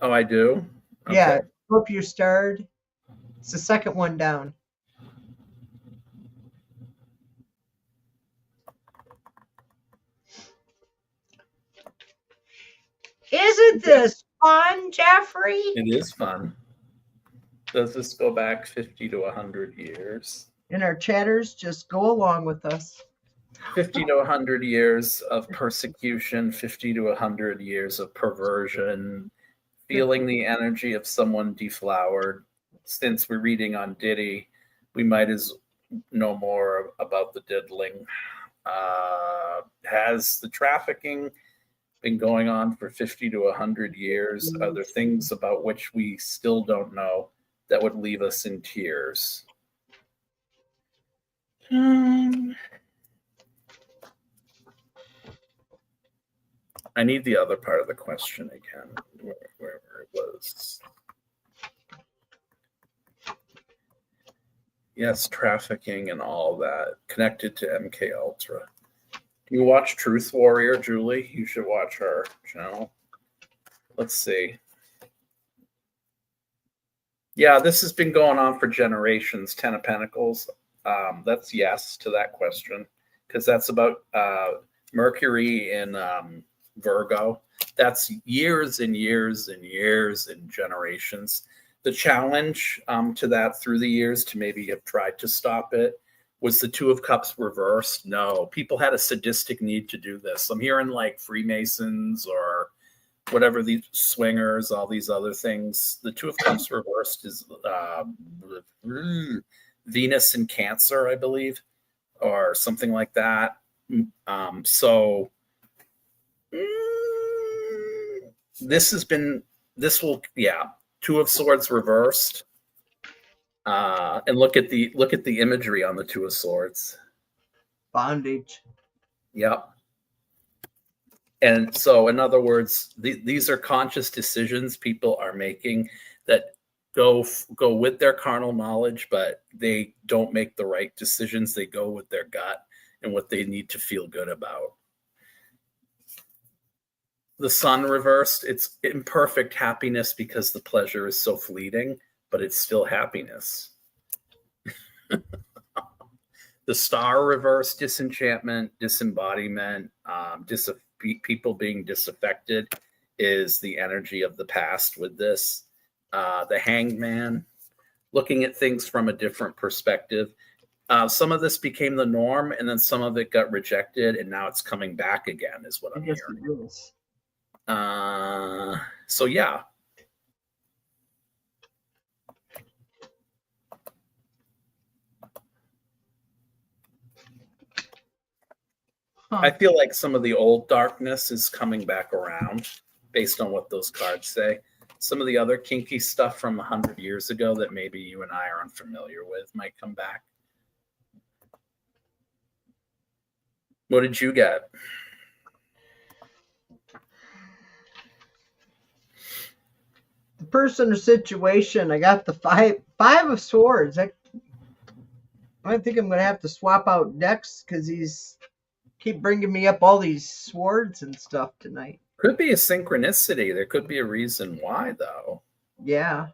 Oh, I do? Okay. Yeah. Hope you're starred. It's the second one down. Isn't this fun, Jeffrey? It is fun. Does this go back 50 to 100 years? And our chatters, just go along with us. 50 to 100 years of persecution, 50 to 100 years of perversion, feeling the energy of someone deflowered. Since we're reading on Diddy, we might as know more about the diddling. Has the trafficking been going on for 50 to 100 years? Are there things about which we still don't know that would leave us in tears? I need the other part of the question again, wherever it was. Yes, trafficking and all that connected to MK Ultra. Do you watch Truth Warrior, Julie? You should watch her channel. Let's see. Yeah, this has been going on for generations. 10 of Pentacles. That's yes to that question, because that's about Mercury in Virgo. That's years and years and years and generations. The challenge to that through the years to maybe have tried to stop it was the Two of Cups reversed. No, people had a sadistic need to do this. I'm hearing like Freemasons or whatever, these swingers, all these other things. The Two of Cups reversed is Venus in Cancer, I believe, or something like that. So this has been, this will, yeah, Two of Swords reversed. And look at the imagery on the Two of Swords. Bondage. Yep. And so, in other words, these are conscious decisions people are making that go with their carnal knowledge, but they don't make the right decisions. They go with their gut and what they need to feel good about. The Sun reversed, it's imperfect happiness because the pleasure is so fleeting, but it's still happiness. The Star reversed, disenchantment, disembodiment, people being disaffected is the energy of the past with this. The Hanged Man, looking at things from a different perspective. Some of this became the norm, and then some of it got rejected, and now it's coming back again, is what I'm hearing. So yeah. I feel like some of the old darkness is coming back around based on what those cards say. Some of the other kinky stuff from 100 years ago that maybe you and I are unfamiliar with might come back. What did you get? The person or situation, I got the five of swords. I think I'm going to have to swap out decks because he's keep bringing me up all these swords and stuff tonight. Could be a synchronicity. There could be a reason why, though. Yeah.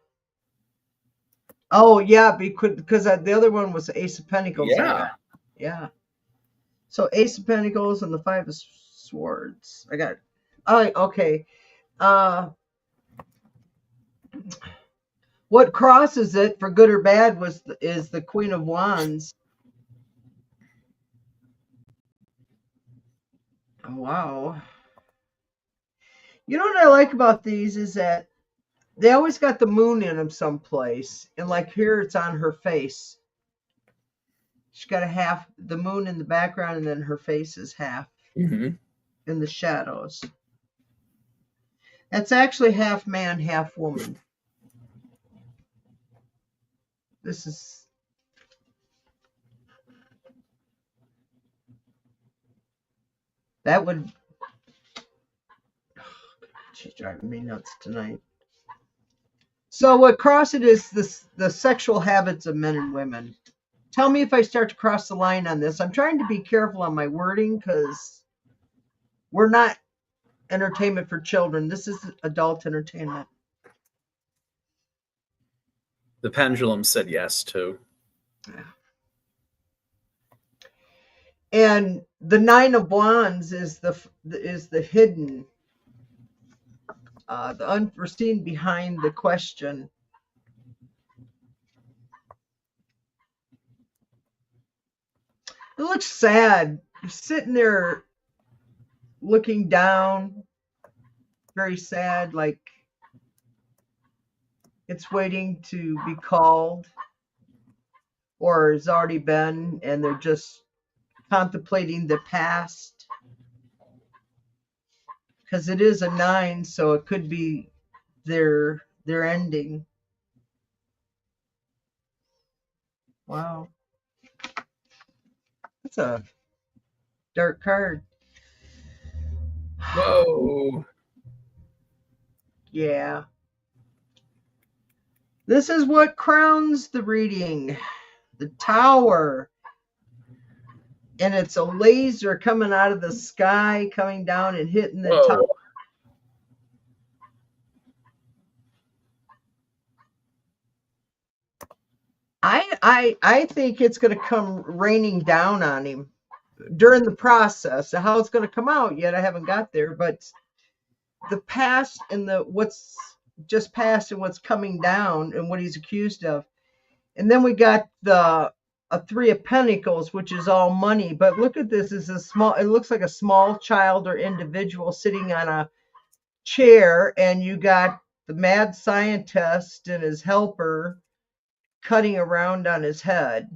Oh, yeah, because the other one was Ace of Pentacles. Yeah. Yeah. So Ace of Pentacles and the Five of Swords. I got. Oh, okay. What crosses it for good or bad is the Queen of Wands. Oh, wow. You know what I like about these is that they always got the moon in them someplace. And like here, it's on her face. She's got the moon in the background, and then her face is half in the shadows. That's actually half man, half woman. She's driving me nuts tonight. So what cross it is the sexual habits of men and women. Tell me if I start to cross the line on this. I'm trying to be careful on my wording because we're not entertainment for children. This is adult entertainment. The pendulum said yes too. Yeah. And the Nine of Wands is the hidden, the unforeseen behind the question. It looks sad. You're sitting there looking down, very sad, like it's waiting to be called or has already been, and they're just contemplating the past. Because it is a 9, so it could be their ending. Wow. That's a dark card. Whoa. Yeah. This is what crowns the reading. The Tower. And it's a laser coming out of the sky, coming down and hitting the tower. I think it's going to come raining down on him during the process. How it's going to come out yet, I haven't got there. But the past and the what's just past and what's coming down and what he's accused of, and then we got the a three of pentacles, which is all money. But look at this: is a small. It looks like a small child or individual sitting on a chair, and you got the mad scientist and his helper cutting around on his head.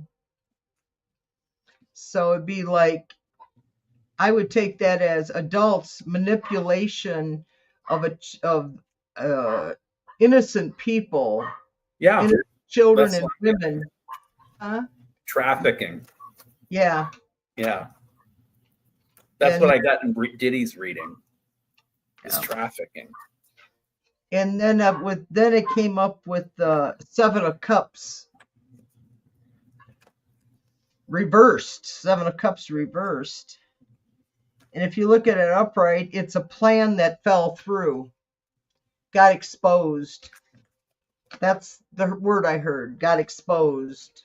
So it'd be like, I would take that as adults manipulation of innocent people, Yeah, innocent children that's and women. Huh? trafficking. Yeah. Yeah, that's And what I got in Diddy's reading. Is yeah. trafficking. And then then it came up with the Seven of Cups reversed. Seven of Cups reversed. And if you look at it upright, it's a plan that fell through, got exposed. That's the word I heard, got exposed.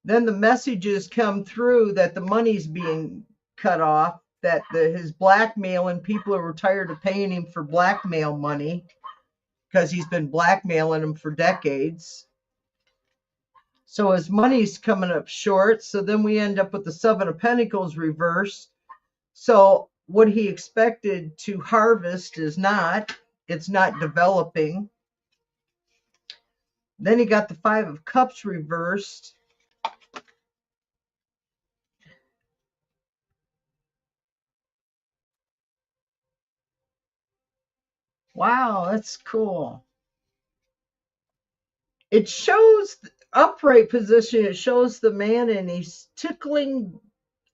Then the messages come through that the money's being cut off, that his blackmail and people are tired of paying him for blackmail money because he's been blackmailing them for decades. So his money's coming up short. So then we end up with the Seven of Pentacles reversed. So what he expected to harvest is not. It's not developing. Then he got the Five of Cups reversed. Wow, that's cool. It shows upright position. It shows the man and he's tickling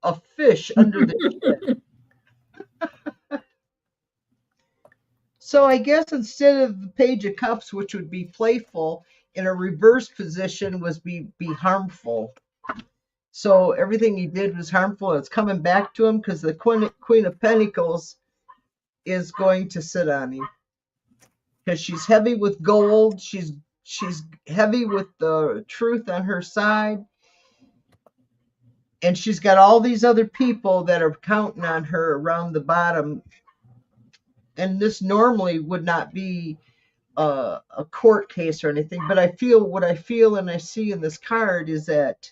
a fish under the chin. So I guess instead of the Page of Cups, which would be playful, in a reverse position was be harmful. So everything he did was harmful. It's coming back to him because the Queen of Pentacles is going to sit on him because she's heavy with gold. She's heavy with the truth on her side. And she's got all these other people that are counting on her around the bottom. And this normally would not be a court case or anything, but what I feel and I see in this card is that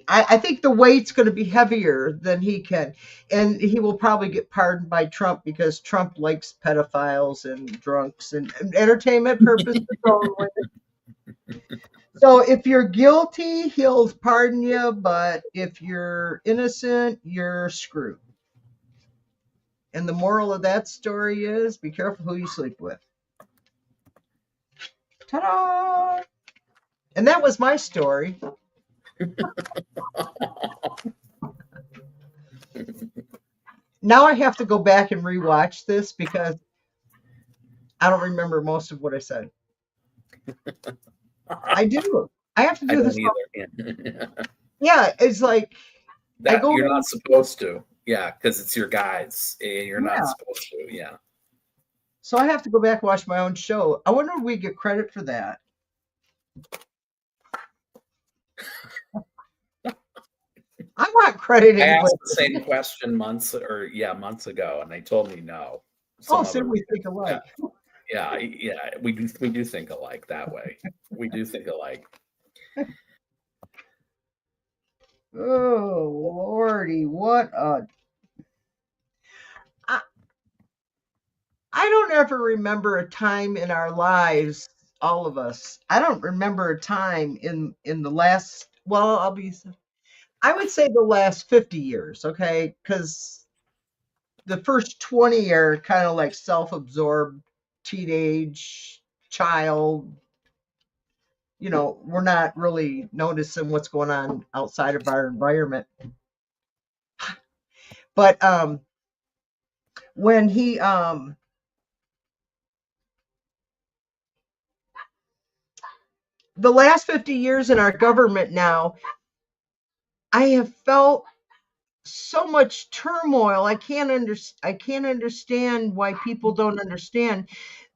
I think the weight's going to be heavier than he can, and he will probably get pardoned by Trump because Trump likes pedophiles and drunks and entertainment purposes only. So if you're guilty, he'll pardon you, but if you're innocent, you're screwed. And the moral of that story is be careful who you sleep with. Ta-da! And that was my story. Now I have to go back and rewatch this because I don't remember most of what I said. I do. I have to do this. Either. Yeah, it's like that you're not supposed to. Yeah, because it's your guides. You're not supposed to. Yeah. So I have to go back and watch my own show. I wonder if we get credit for that. I want credit. I asked the same question months ago, and they told me no. So we think alike. Yeah, we do think alike that way. We do think alike. Oh Lordy, what a! I don't ever remember a time in our lives, all of us. I don't remember a time in the last. Well, I would say the last 50 years, okay? Because the first 20 are kind of like self-absorbed, teenage, child. You know, we're not really noticing what's going on outside of our environment. But when he the last 50 years in our government now, I have felt so much turmoil. I can't understand why people don't understand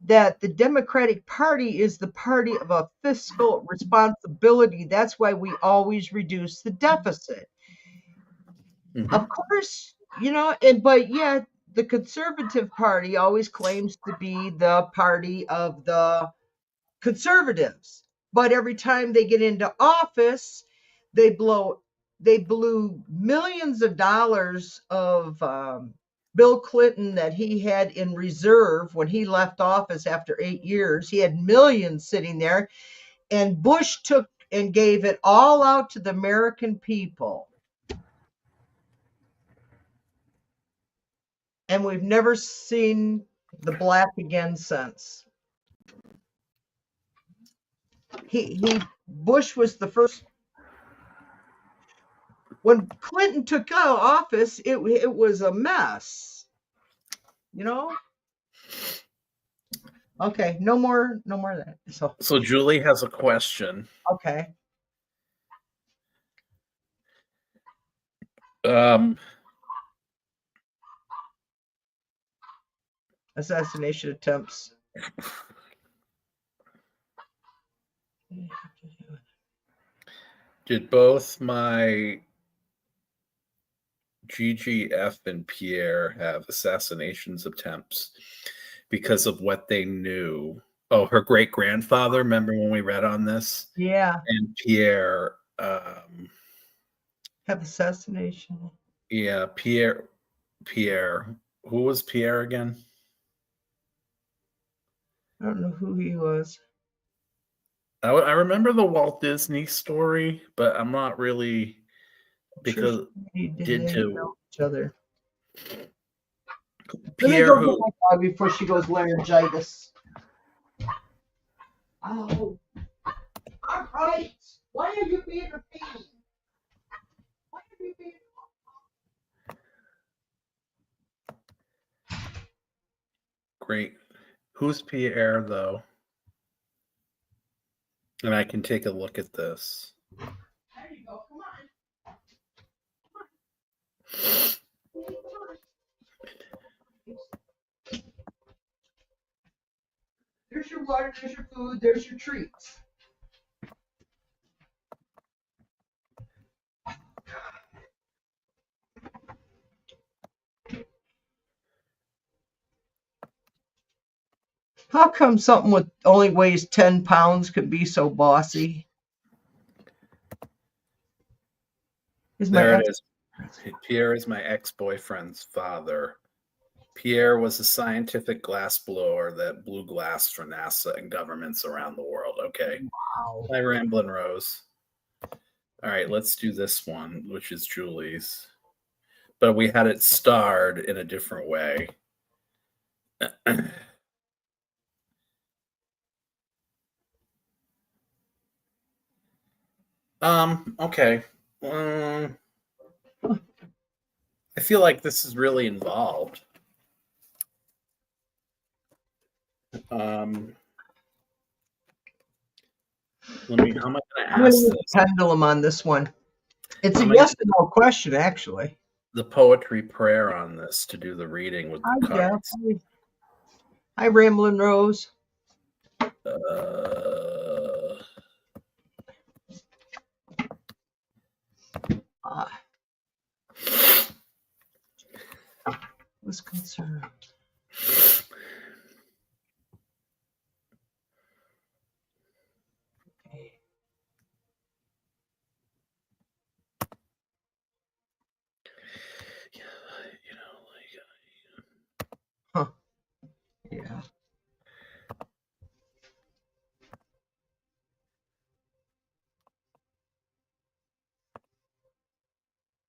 that the Democratic Party is the party of a fiscal responsibility. That's why we always reduce the deficit. Of course, but yet the Conservative Party always claims to be the party of the conservatives. But every time they get into office, they blew millions of dollars of Bill Clinton that he had in reserve when he left office after 8 years. He had millions sitting there, and Bush took and gave it all out to the American people. And we've never seen the black again since. Bush was the first. When Clinton took out office, it was a mess. Okay, no more of that. So Julie has a question. Okay. Assassination attempts. Did both my GGF and Pierre have assassinations attempts because of what they knew? Oh, her great grandfather. Remember when we read on this? Yeah. And Pierre. Have assassination. Yeah, Pierre. Who was Pierre again? I don't know who he was. I remember the Walt Disney story, but I'm not really because did know each other. Pierre, Let me go get my dog before she goes laryngitis. Oh, all right. Why are you being a pain? Why are you being? Great. Who's Pierre though? And I can take a look at this. There you go. Come on. There's your water, there's your food, there's your treats. How come something with only weighs 10 pounds could be so bossy? There it is. Pierre is my ex-boyfriend's father. Pierre was a scientific glass blower that blew glass for NASA and governments around the world. Okay. Wow. Hi, Ramblin' Rose. All right, let's do this one, which is Julie's. But we had it starred in a different way. Okay. I feel like this is really involved. How am I going to ask this? Pendulum on this one. It's a yes or no question, actually. The poetry prayer on this to do the reading with the cards. Hi, Ramblin' Rose. Was concerned. Okay. Huh. Yeah.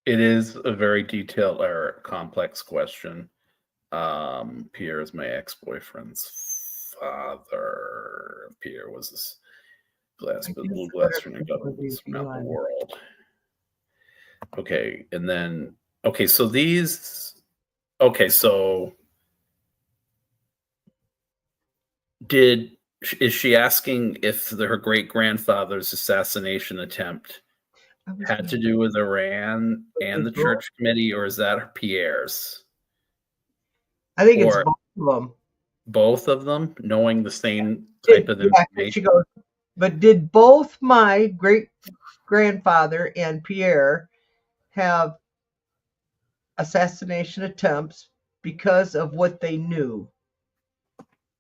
It is a very detailed or complex question. Pierre is my ex-boyfriend's father. Pierre was this blue glass from around the world. Okay, and then so these. Okay, so is she asking if her great grandfather's assassination attempt had to do with Iran and the church committee, or is that Pierre's? I think it's Or both of them. both of them, knowing the same type of She information? goes, but did both my great grandfather and Pierre have assassination attempts because of what they knew?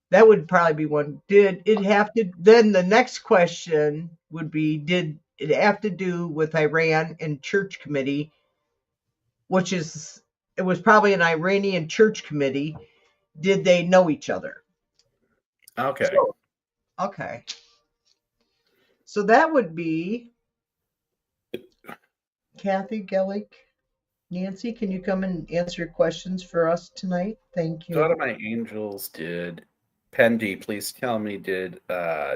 That would probably be one. Did it have to? Then the next question would be: did it have to do with Iran and church committee? Which is, it was probably an Iranian church committee. Did they know each other? Okay. So, okay. So that would be Kathy Gellick. Nancy, can you come and answer questions for us tonight? Thank Thought you. of my angels did. Pendy, please tell me, did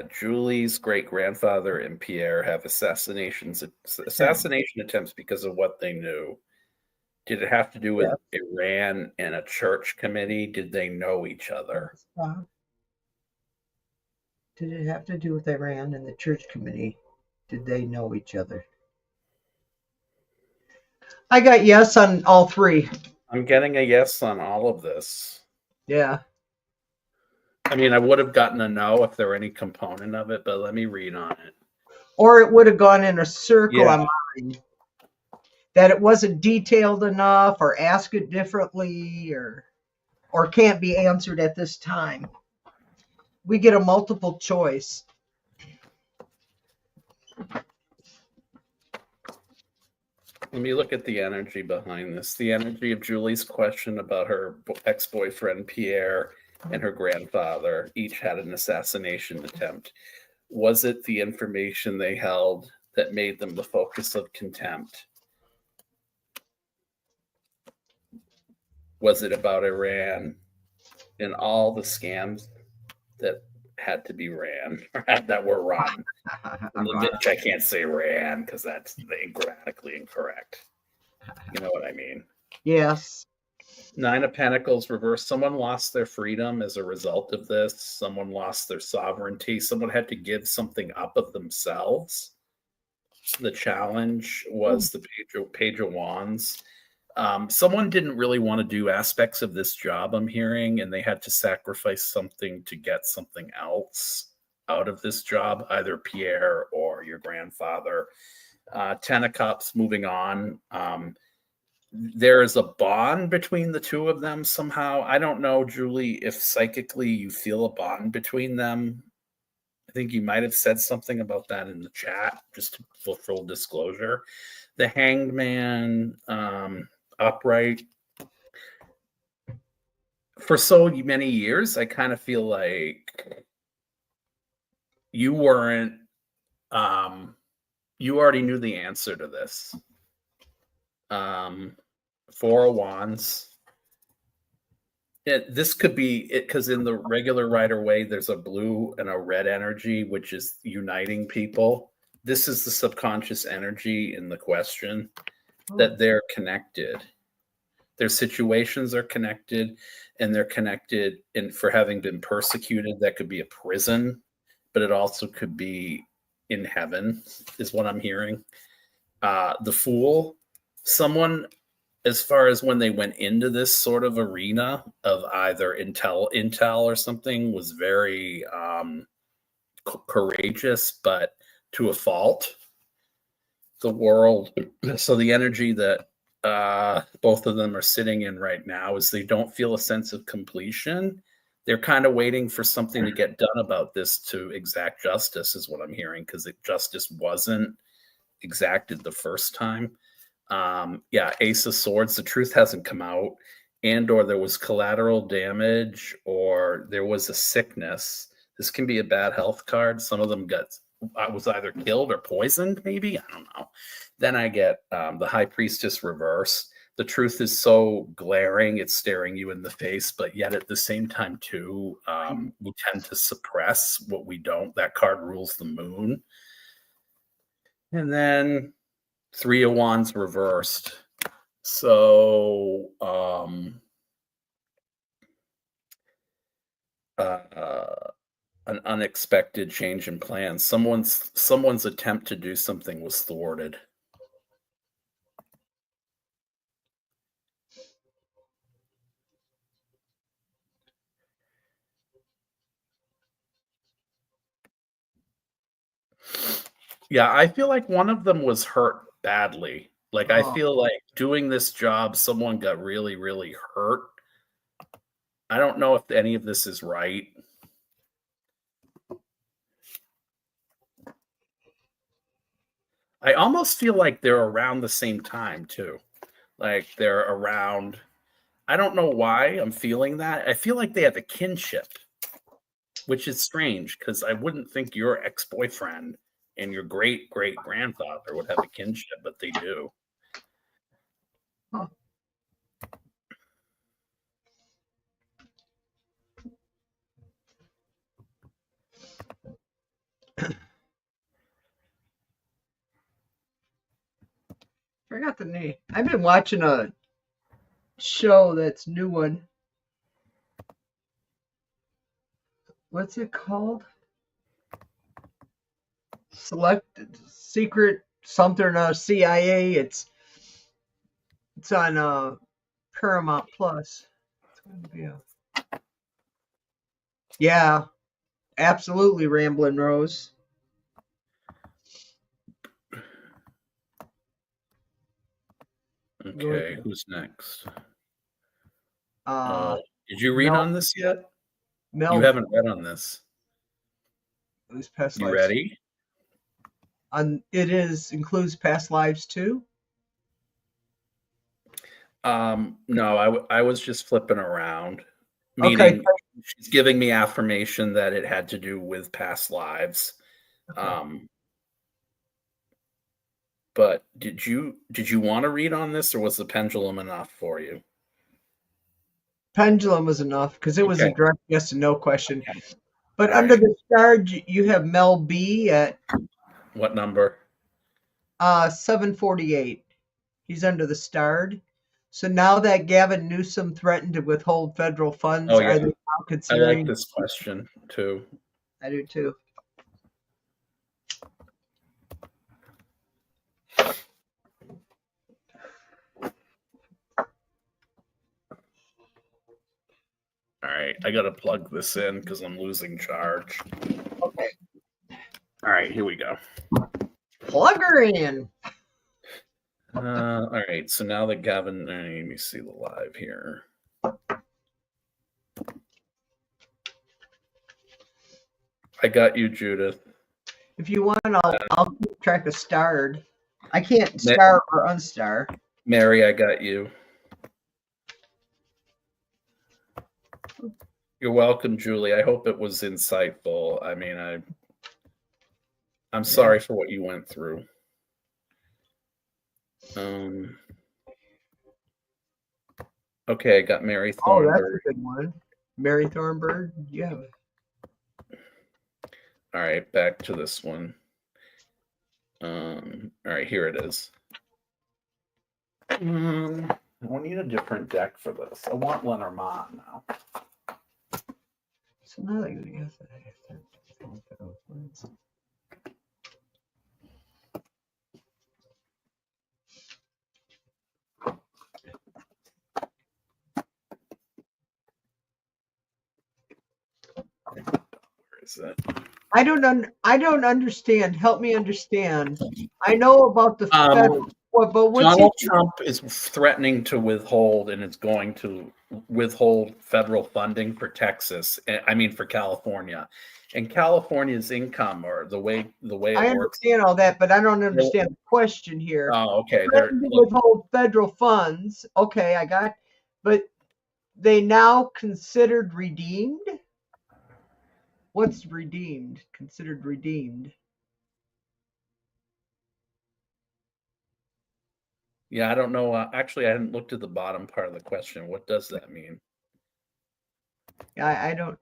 Julie's great grandfather and Pierre have assassination attempts because of what they knew? Did it have to do with Yes. Iran and a church committee? Did they know each other? Did it have to do with Iran and the church committee? Did they know each other? I got yes on all three. I'm getting a yes on all of this. Yeah. I mean, I would have gotten a no if there were any component of it, but let me read on it. Or it would have gone in a circle Yeah. on mine. That it wasn't detailed enough, or ask it differently, or can't be answered at this time. We get a multiple choice. Let me look at the energy behind this. The energy of Julie's question about her ex-boyfriend Pierre and her grandfather each had an assassination attempt. Was it the information they held that made them the focus of contempt? Was it about Iran and all the scams that had to be ran, or that were run? Which I can't say ran because that's grammatically incorrect. You know what I mean? Yes. Nine of Pentacles reversed. Someone lost their freedom as a result of this. Someone lost their sovereignty. Someone had to give something up of themselves. The challenge was the Page of Wands. Someone didn't really want to do aspects of this job, I'm hearing, and they had to sacrifice something to get something else out of this job, either Pierre or your grandfather. Ten of Cups, moving on. There is a bond between the two of them somehow. I don't know, Julie, if psychically you feel a bond between them. I think you might have said something about that in the chat, just for full disclosure. The Hanged Man, upright. For so many years, I kind of feel like you weren't, you already knew the answer to this. Four of Wands. This could be it because in the regular Rider Way, there's a blue and a red energy, which is uniting people. This is the subconscious energy in the question that they're connected. Their situations are connected, and they're connected for having been persecuted. That could be a prison, but it also could be in heaven, is what I'm hearing. The Fool, someone, as far as when they went into this sort of arena of either intel or something, was very courageous, but to a fault. The World, so the energy that both of them are sitting in right now is they don't feel a sense of completion. They're kind of waiting for something to get done about this to exact justice, is what I'm hearing, because justice wasn't exacted the first time. Ace of Swords, the truth hasn't come out, and or there was collateral damage, or there was a sickness. This can be a bad health card. Some of them was either killed or poisoned, maybe. I don't know. Then I get the High Priestess reverse. The truth is so glaring, it's staring you in the face, but yet at the same time, too, we tend to suppress what we don't. That card rules the moon. And then Three of Wands reversed. So, an unexpected change in plans. Someone's attempt to do something was thwarted. Yeah, I feel like one of them was hurt badly. Like, I Oh, feel like doing this job, someone got really, really hurt. I don't know if any of this is right. I almost feel like they're around the same time too. Like they're around. I don't know why I'm feeling that. I feel like they have a kinship, which is strange because I wouldn't think your ex-boyfriend and your great great grandfather would have a kinship, but they do. huh. Forgot the name. I've been watching a show that's new one. What's it called? Selected Secret something CIA. It's on Paramount Plus. It's going to be yeah, absolutely, Ramblin' Rose. Okay, who's next? Uh, Did you read Mel on this yet? You Mel haven't read on this. These past You lives. ready? It includes past lives too. No, I was just flipping around, Okay. meaning she's giving me affirmation that it had to do with past lives. Okay. But did you want to read on this, or was the pendulum enough for you? Pendulum was enough because it was a Okay. direct yes and no question. Okay. But All under right. the star, you have Mel B at What number? 748. He's under the starred. So now that Gavin Newsom threatened to withhold federal funds, Oh are yeah, they now I like considering? this question too. I do too. All right, I gotta plug this in because I'm losing charge. Okay. All right, here we go. Plug her in. All right, so now that Gavin, let me see the live here. I got you, Judith. If you want, I'll keep track of starred. I can't star or unstar. Mary, I got you. You're welcome, Julie. I hope it was insightful. I mean, I'm sorry for what you went through. Okay, I got Mary Thornburg. Oh, that's a good one. Mary Thornburg. Yeah. All right, back to this one. All right, here it is. I need a different deck for this. I want Lenormand now. So now that Where is it? I don't understand. Help me understand. I know about the federal, but what's Donald Trump is threatening to withhold, and it's going to withhold federal funding for Texas. I mean, for California, and California's income, or the way I it works. understand all that, but I don't understand the question here. Oh, okay. Threatened to withhold federal funds. Okay, I got, but they now considered redeemed. What's redeemed? Considered redeemed? Yeah, I don't know. Actually, I hadn't looked at the bottom part of the question. What does that mean? I don't.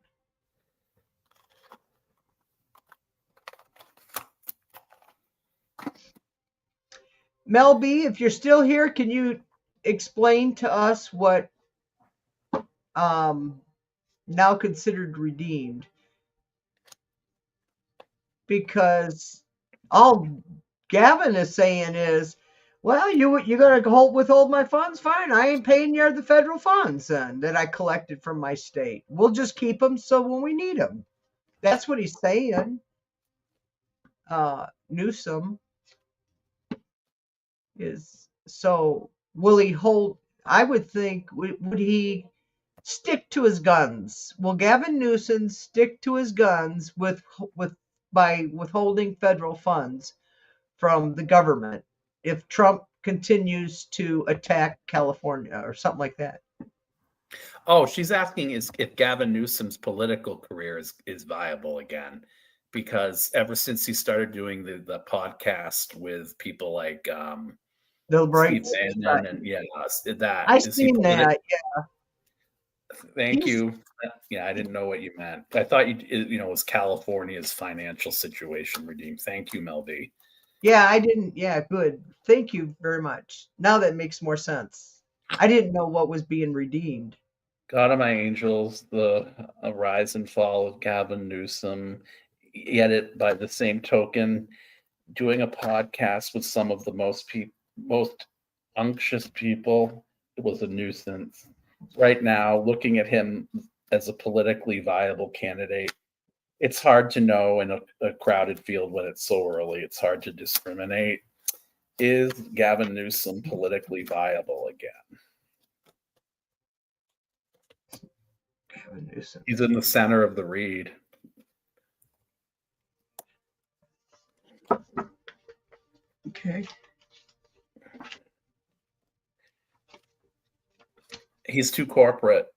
Mel B, if you're still here, can you explain to us what now considered redeemed? Because all Gavin is saying is, well, you're gonna withhold my funds? Fine, I ain't paying you the federal funds then that I collected from my state. We'll just keep them so when we need them. That's what he's saying. Newsom is. So will he hold? I would think, would he stick to his guns? Will Gavin Newsom stick to his guns with by withholding federal funds from the government if Trump continues to attack California or something like that? Oh, she's asking is if Gavin Newsom's political career is viable again, because ever since he started doing the podcast with people like The Steve rights. Bannon and that I is he seen that. Thank He's you. Yeah, I didn't know what you meant. I thought it was California's financial situation redeemed. Thank you, Mel B. Yeah, I didn't. Yeah, good. Thank you very much. Now that makes more sense. I didn't know what was being redeemed. God of my angels, the rise and fall of Gavin Newsom. Yet it by the same token, doing a podcast with some of the most unctuous people, it was a nuisance. Right now, looking at him as a politically viable candidate, it's hard to know in a crowded field when it's so early. It's hard to discriminate. Is Gavin Newsom politically viable again? Gavin Newsom. He's in the center of the read. Okay. He's too corporate.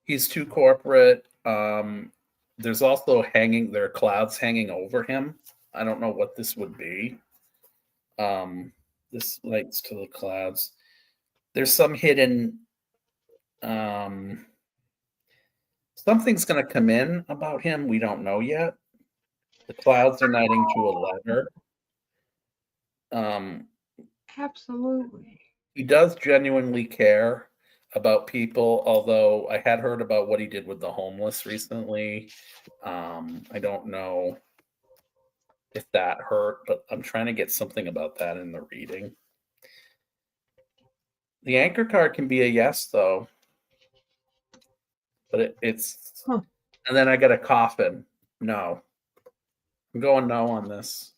He's too corporate. There's also there are clouds hanging over him. I don't know what this would be. This lights to the clouds. There's some hidden something's going to come in about him. We don't know yet. The clouds are nighting to a letter. Absolutely. He does genuinely care about people, although I had heard about what he did with the homeless recently. I don't know if that hurt, but I'm trying to get something about that in the reading. The anchor card can be a yes, though. But it's Huh. And then I got a coffin. No. I'm going no on this.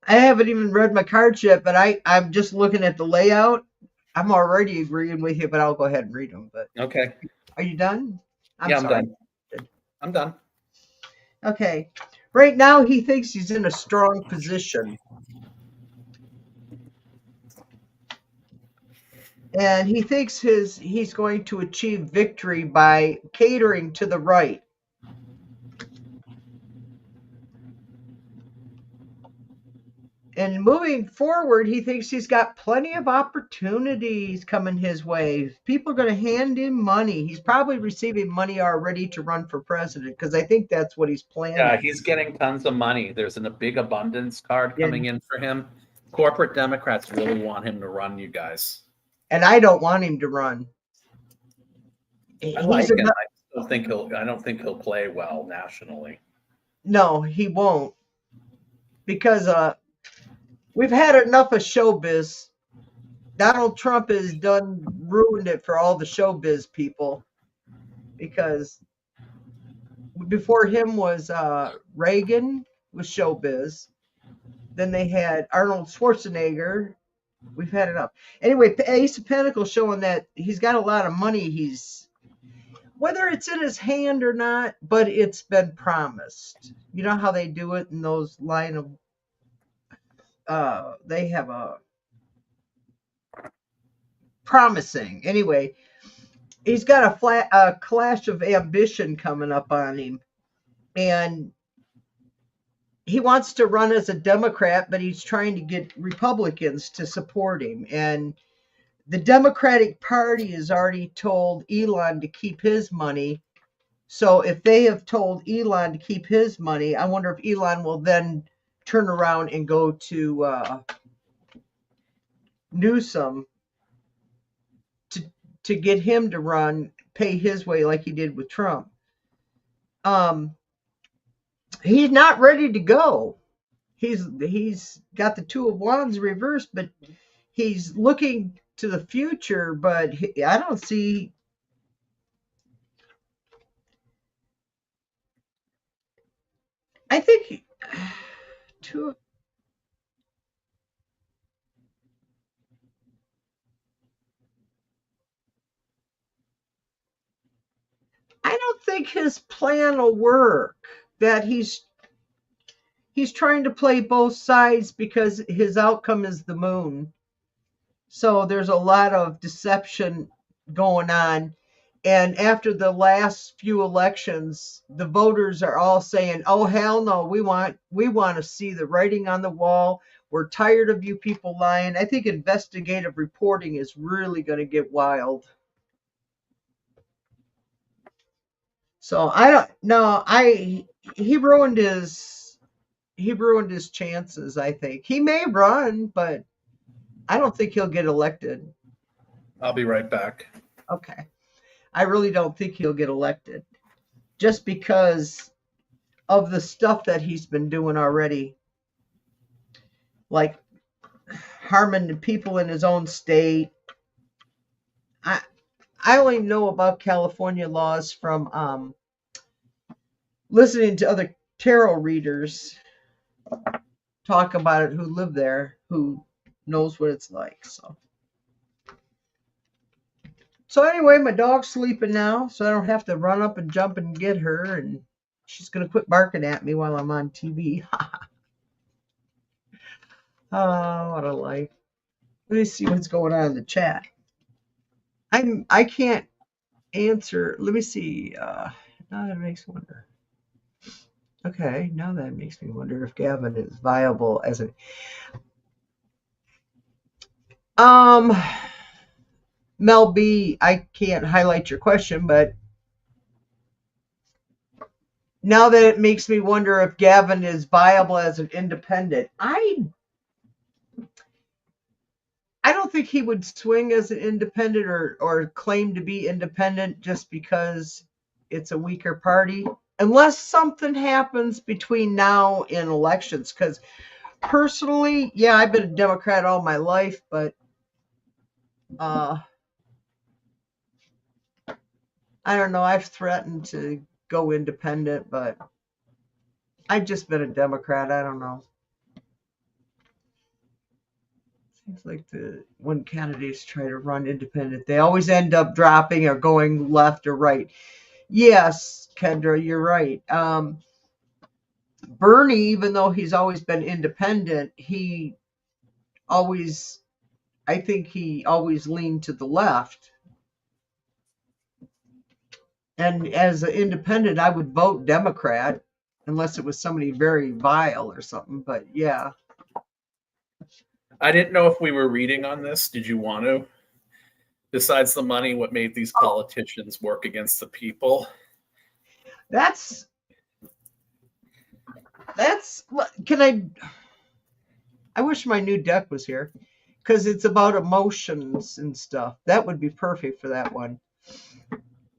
I haven't even read my cards yet, but I'm just looking at the layout. I'm already agreeing with you, but I'll go ahead and read them. But Okay. are you done? I'm done. I'm done. Okay. Right now, he thinks he's in a strong position. And he thinks he's going to achieve victory by catering to the right. And moving forward, he thinks he's got plenty of opportunities coming his way. People are going to hand him money. He's probably receiving money already to run for president because I think that's what he's planning. Yeah, he's getting tons of money. There's a big abundance card coming in for him. Corporate Democrats really want him to run, you guys. And I don't want him to run. I like him. I don't think he'll play well nationally. No, he won't. Because we've had enough of showbiz. Donald Trump has ruined it for all the showbiz people. Because before him was Reagan with showbiz. Then they had Arnold Schwarzenegger. We've had enough. Anyway, Ace of Pentacles showing that he's got a lot of money. Whether it's in his hand or not, but it's been promised. You know how they do it in those line of they have a promising. Anyway, he's got a clash of ambition coming up on him. And he wants to run as a Democrat, but he's trying to get Republicans to support him. And the Democratic Party has already told Elon to keep his money. So if they have told Elon to keep his money, I wonder if Elon will then turn around and go to Newsom to get him to run, pay his way like he did with Trump. He's not ready to go. He's got the Two of Wands reversed, but he's looking to the future, but I don't see. I think two. I don't think his plan will work. That he's trying to play both sides because his outcome is the moon. So there's a lot of deception going on. And after the last few elections, the voters are all saying, "Oh hell no, we want to see the writing on the wall. We're tired of you people lying." I think investigative reporting is really going to get wild. So I don't know. He ruined his chances, I think. He may run, but I don't think he'll get elected. I'll be right back. Okay. I really don't think he'll get elected just because of the stuff that he's been doing already, like harming the people in his own state. I I only know about California laws from listening to other tarot readers talk about it who live there, who knows what it's like. So anyway, my dog's sleeping now, so I don't have to run up and jump and get her, and she's gonna quit barking at me while I'm on TV. Oh, what a life. Let me see what's going on in the chat. I can't answer. Let me see. Now that makes me wonder. Okay, now that makes me wonder if Gavin is viable as a um Mel B. I can't highlight your question, but now that it makes me wonder if Gavin is viable as an independent. I don't think he would swing as an independent or claim to be independent just because it's a weaker party, unless something happens between now and elections. Because personally, yeah, I've been a Democrat all my life, but uh, I don't know. I've threatened to go independent, but I've just been a Democrat. I don't know. Seems like when candidates try to run independent, they always end up dropping or going left or right. Yes, Kendra, you're right. Bernie, even though he's always been independent, always, I think he always leaned to the left. And as an independent, I would vote Democrat unless it was somebody very vile or something. But yeah, I didn't know if we were reading on this. Did you want to? Besides the money, what made these politicians work against the people? that's can I wish my new deck was here because it's about emotions and stuff. That would be perfect for that one.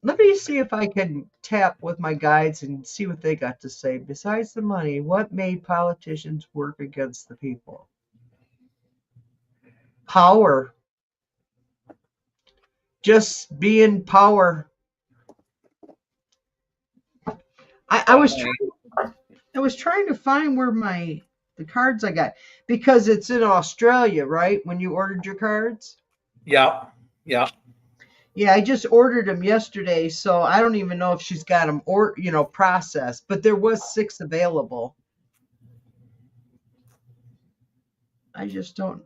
Let me see if I can tap with my guides and see what they got to say. Besides the money, what made politicians work against the people? Power. Just be in power. I was trying to find where the cards I got because it's in Australia, right? When you ordered your cards. Yeah, yeah. Yeah, I just ordered them yesterday, so I don't even know if she's got them or processed. But there was 6 available. I just don't.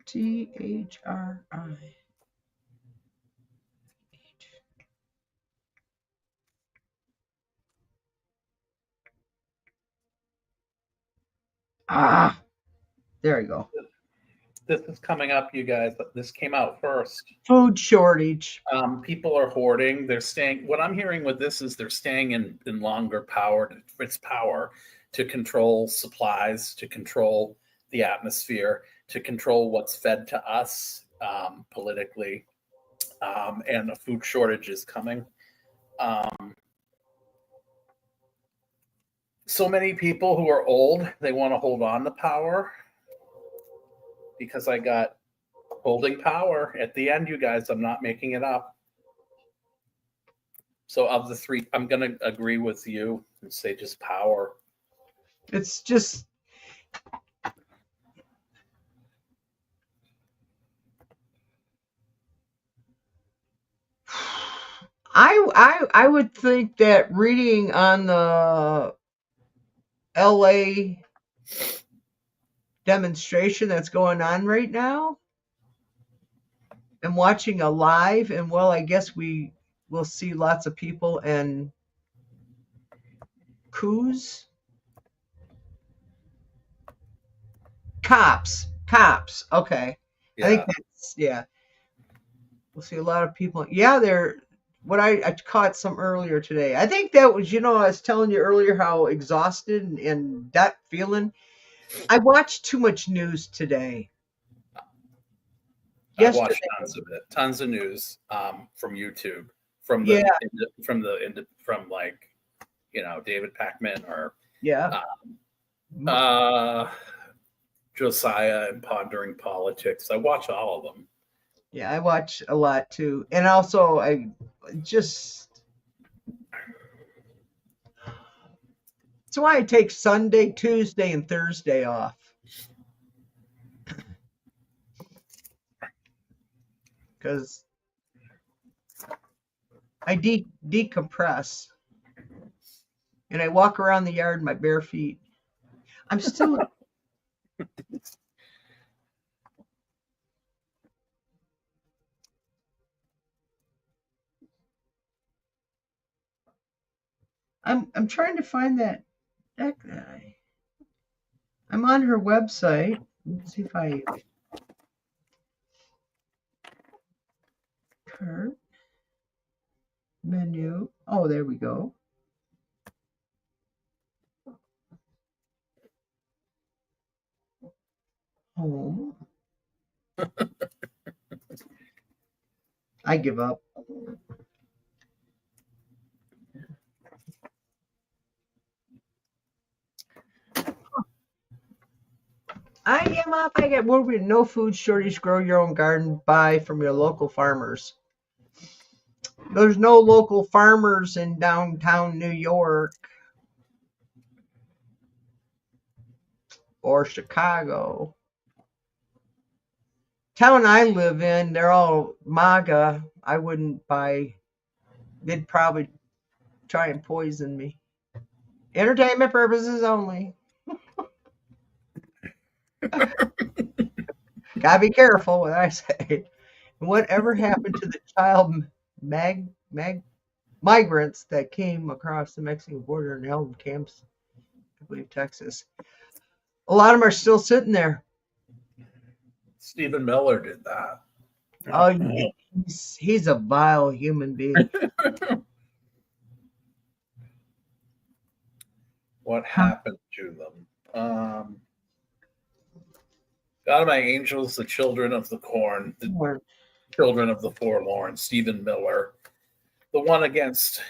THRI. Ah, there you go. This is coming up, you guys. This came out first. Food shortage. People are hoarding. They're staying. What I'm hearing with this is they're staying in longer power. It's power to control supplies, to control the atmosphere, to control what's fed to us politically, and a food shortage is coming. So many people who are old, they want to hold on to power because I got holding power at the end, you guys. I'm not making it up. So of the three, I'm going to agree with you and say just power. It's just I would think that reading on the LA demonstration that's going on right now and watching a live, and well, I guess we will see lots of people and coups. Cops. Okay. I think Yeah. that's, yeah. We'll see a lot of people. Yeah, they're what I caught some earlier today. I think that was, I was telling you earlier how exhausted and that feeling. I watched too much news today. I watched Yesterday. tons of it, tons of news from YouTube, Yeah, from like, David Packman or yeah. uh, Josiah and Pondering Politics. I watch all of them. Yeah, I watch a lot too. And also I just that's why I take Sunday, Tuesday, and Thursday off. Because I decompress and I walk around the yard in my bare feet. I'm still I'm trying to find that guy. I'm on her website. Let's see if I cart menu. Oh, there we go. Home. I give up. I am up. I get more with no food shortage. Grow your own garden. Buy from your local farmers. There's no local farmers in downtown New York or Chicago. Town I live in, they're all MAGA. I wouldn't buy. They'd probably try and poison me. Entertainment purposes only. Gotta be careful what I say. Whatever happened to the child migrants that came across the Mexican border and held in camps, I believe Texas? A lot of them are still sitting there. Stephen Miller did that. Oh, he's a vile human being. What happened to them? God of my angels, the children of the corn, the children of the forlorn, Stephen Miller, the one against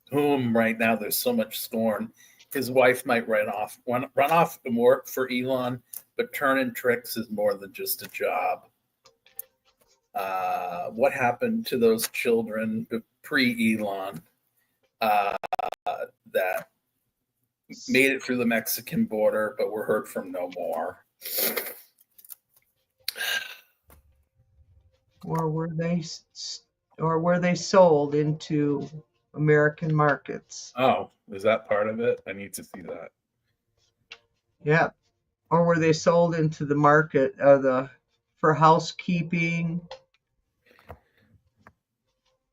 whom right now there's so much scorn. His wife might run off and work for Elon, but turning tricks is more than just a job. What happened to those children pre-Elon that made it through the Mexican border, but were heard from no more? Or were they sold into American markets? Oh, is that part of it? I need to see that. Yeah. Or were they sold into the market for housekeeping,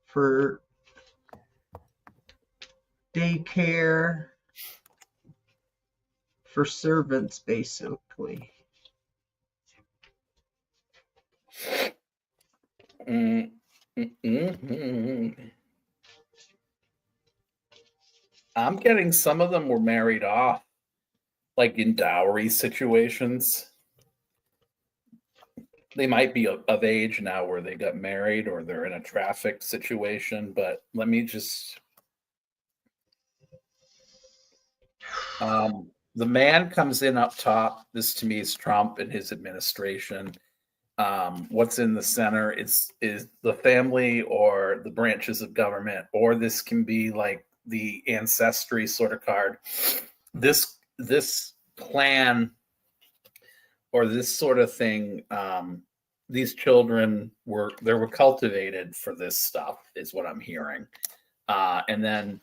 for daycare, for servants, basically? I'm getting some of them were married off, like in dowry situations. They might be of age now where they got married or they're in a traffic situation, but let me just. The man comes in up top. This to me is Trump and his administration. what's in the center is the family or the branches of government, or this can be like the ancestry sort of card. This plan or this sort of thing, these children were cultivated for this stuff, is what I'm hearing. And then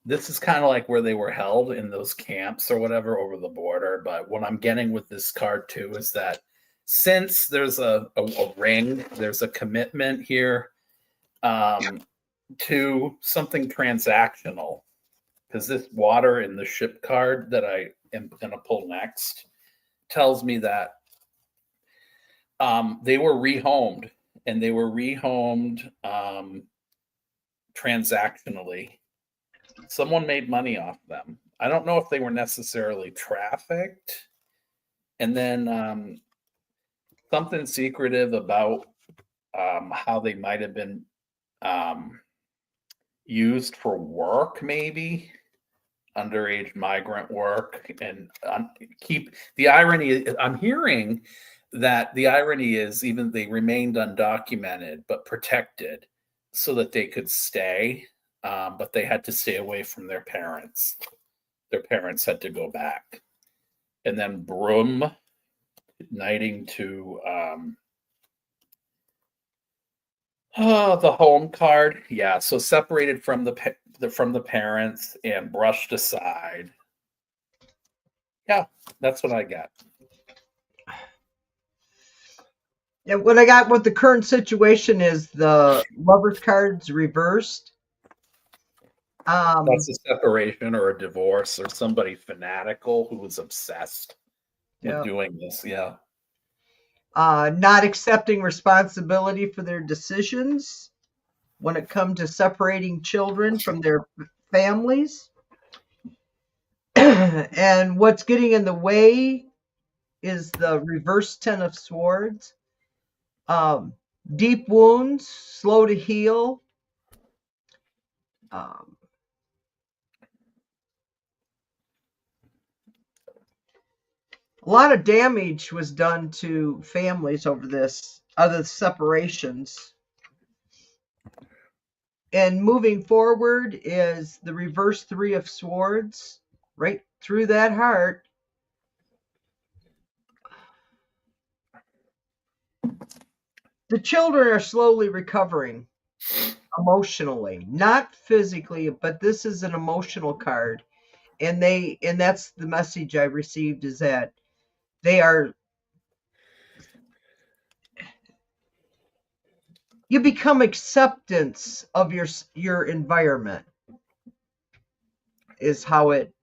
this is kind of like where they were held in those camps or whatever over the border. But what I'm getting with this card too is that since there's a ring, there's a commitment here to something transactional. Because this water in the ship card that I am going to pull next tells me that they were rehomed, and they were rehomed transactionally. Someone made money off them. I don't know if they were necessarily trafficked. And then something secretive about how they might have been used for work, maybe underage migrant work. And keep the irony, I'm hearing that the irony is even they remained undocumented but protected so that they could stay, but they had to stay away from their parents. Their parents had to go back. And then Broom, knighting to the home card. Yeah, so separated from the parents and brushed aside. Yeah, that's what I got. Yeah, what I got with the current situation is the lovers cards reversed. That's a separation or a divorce or somebody fanatical who was obsessed with doing this. Yeah. Not accepting responsibility for their decisions when it comes to separating children from their families. And what's getting in the way is the reverse 10 of swords. Deep wounds, slow to heal. A lot of damage was done to families over this, other separations. And moving forward is the reverse 3 of swords, right through that heart. The children are slowly recovering emotionally, not physically, but this is an emotional card. And that's the message I received, is that you become acceptance of your environment, is how it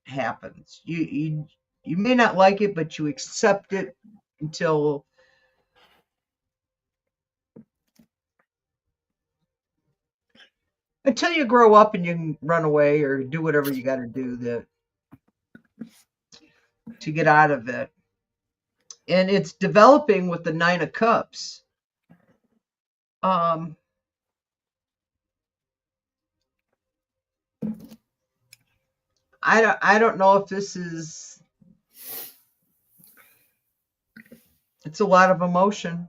happens. You may not like it, but you accept it until you grow up and you can run away or do whatever you got to do to get out of it. And it's developing with the 9 of Cups. I don't know if this is. It's a lot of emotion.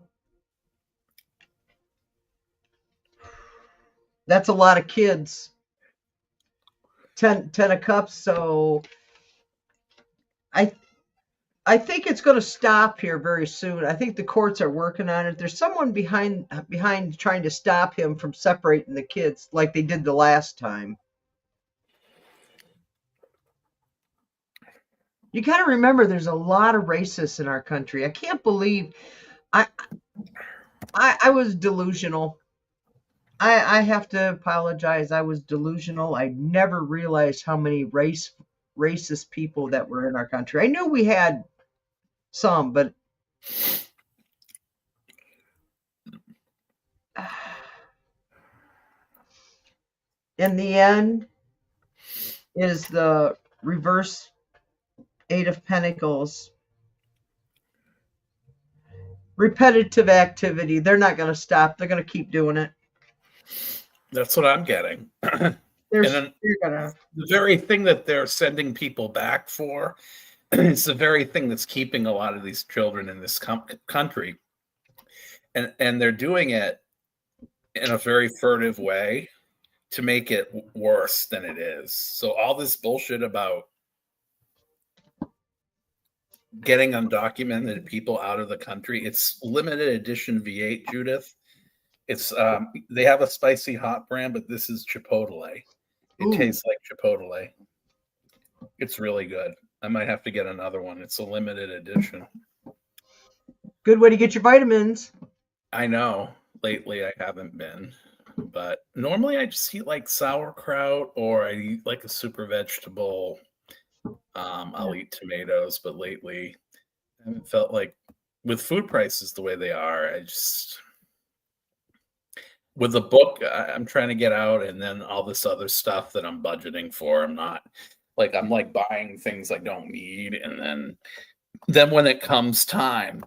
That's a lot of kids. 10 of Cups. So I think it's going to stop here very soon. I think the courts are working on it. There's someone behind trying to stop him from separating the kids like they did the last time. You got to remember there's a lot of racists in our country. I can't believe I was delusional. I have to apologize. I was delusional. I never realized how many racist people that were in our country. I knew we had some, but in the end is the reverse 8 of Pentacles. Repetitive activity. They're not going to stop. They're going to keep doing it. That's what I'm getting. And then the very thing that they're sending people back for is the very thing that's keeping a lot of these children in this country. And they're doing it in a very furtive way to make it worse than it is. So all this bullshit about getting undocumented people out of the country, it's limited edition V8, Judith. It's they have a spicy hot brand, but this is Chipotle. It Ooh, tastes like Chipotle. It's really good. I might have to get another one. It's a limited edition. good way to get your vitamins. I know. Lately I haven't been, but normally I just eat like sauerkraut or I eat like a super vegetable. I'll eat tomatoes, but lately I haven't felt like with food prices the way they are, I just with the book I'm trying to get out and then all this other stuff that I'm budgeting for. I'm like buying things I don't need and then when it comes time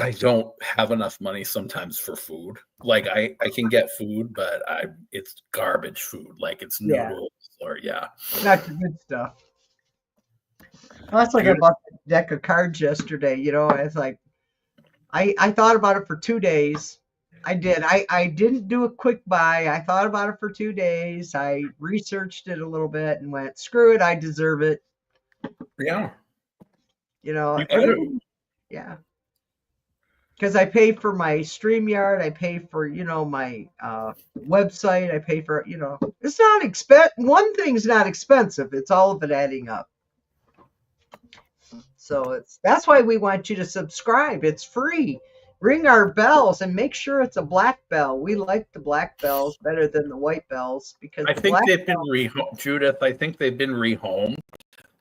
I don't have enough money sometimes for food. Like I can get food, but it's garbage food. Like it's Yeah, noodles or yeah. not your good stuff. Well, that's like I Judith, bought a deck of cards yesterday. It's like I thought about it for 2 days. I did. I didn't do a quick buy. I thought about it for 2 days. I researched it a little bit and went, screw it, I deserve it. yeah, you do. Everything. Yeah. Because I pay for my StreamYard, I pay for, my website, I pay for, it's not one thing's not expensive. It's all of it adding up. So that's why we want you to subscribe. It's free. Ring our bells and make sure it's a black bell. We like the black bells better than the white bells because I the think black they've been bell, Judith. I think they've been rehomed,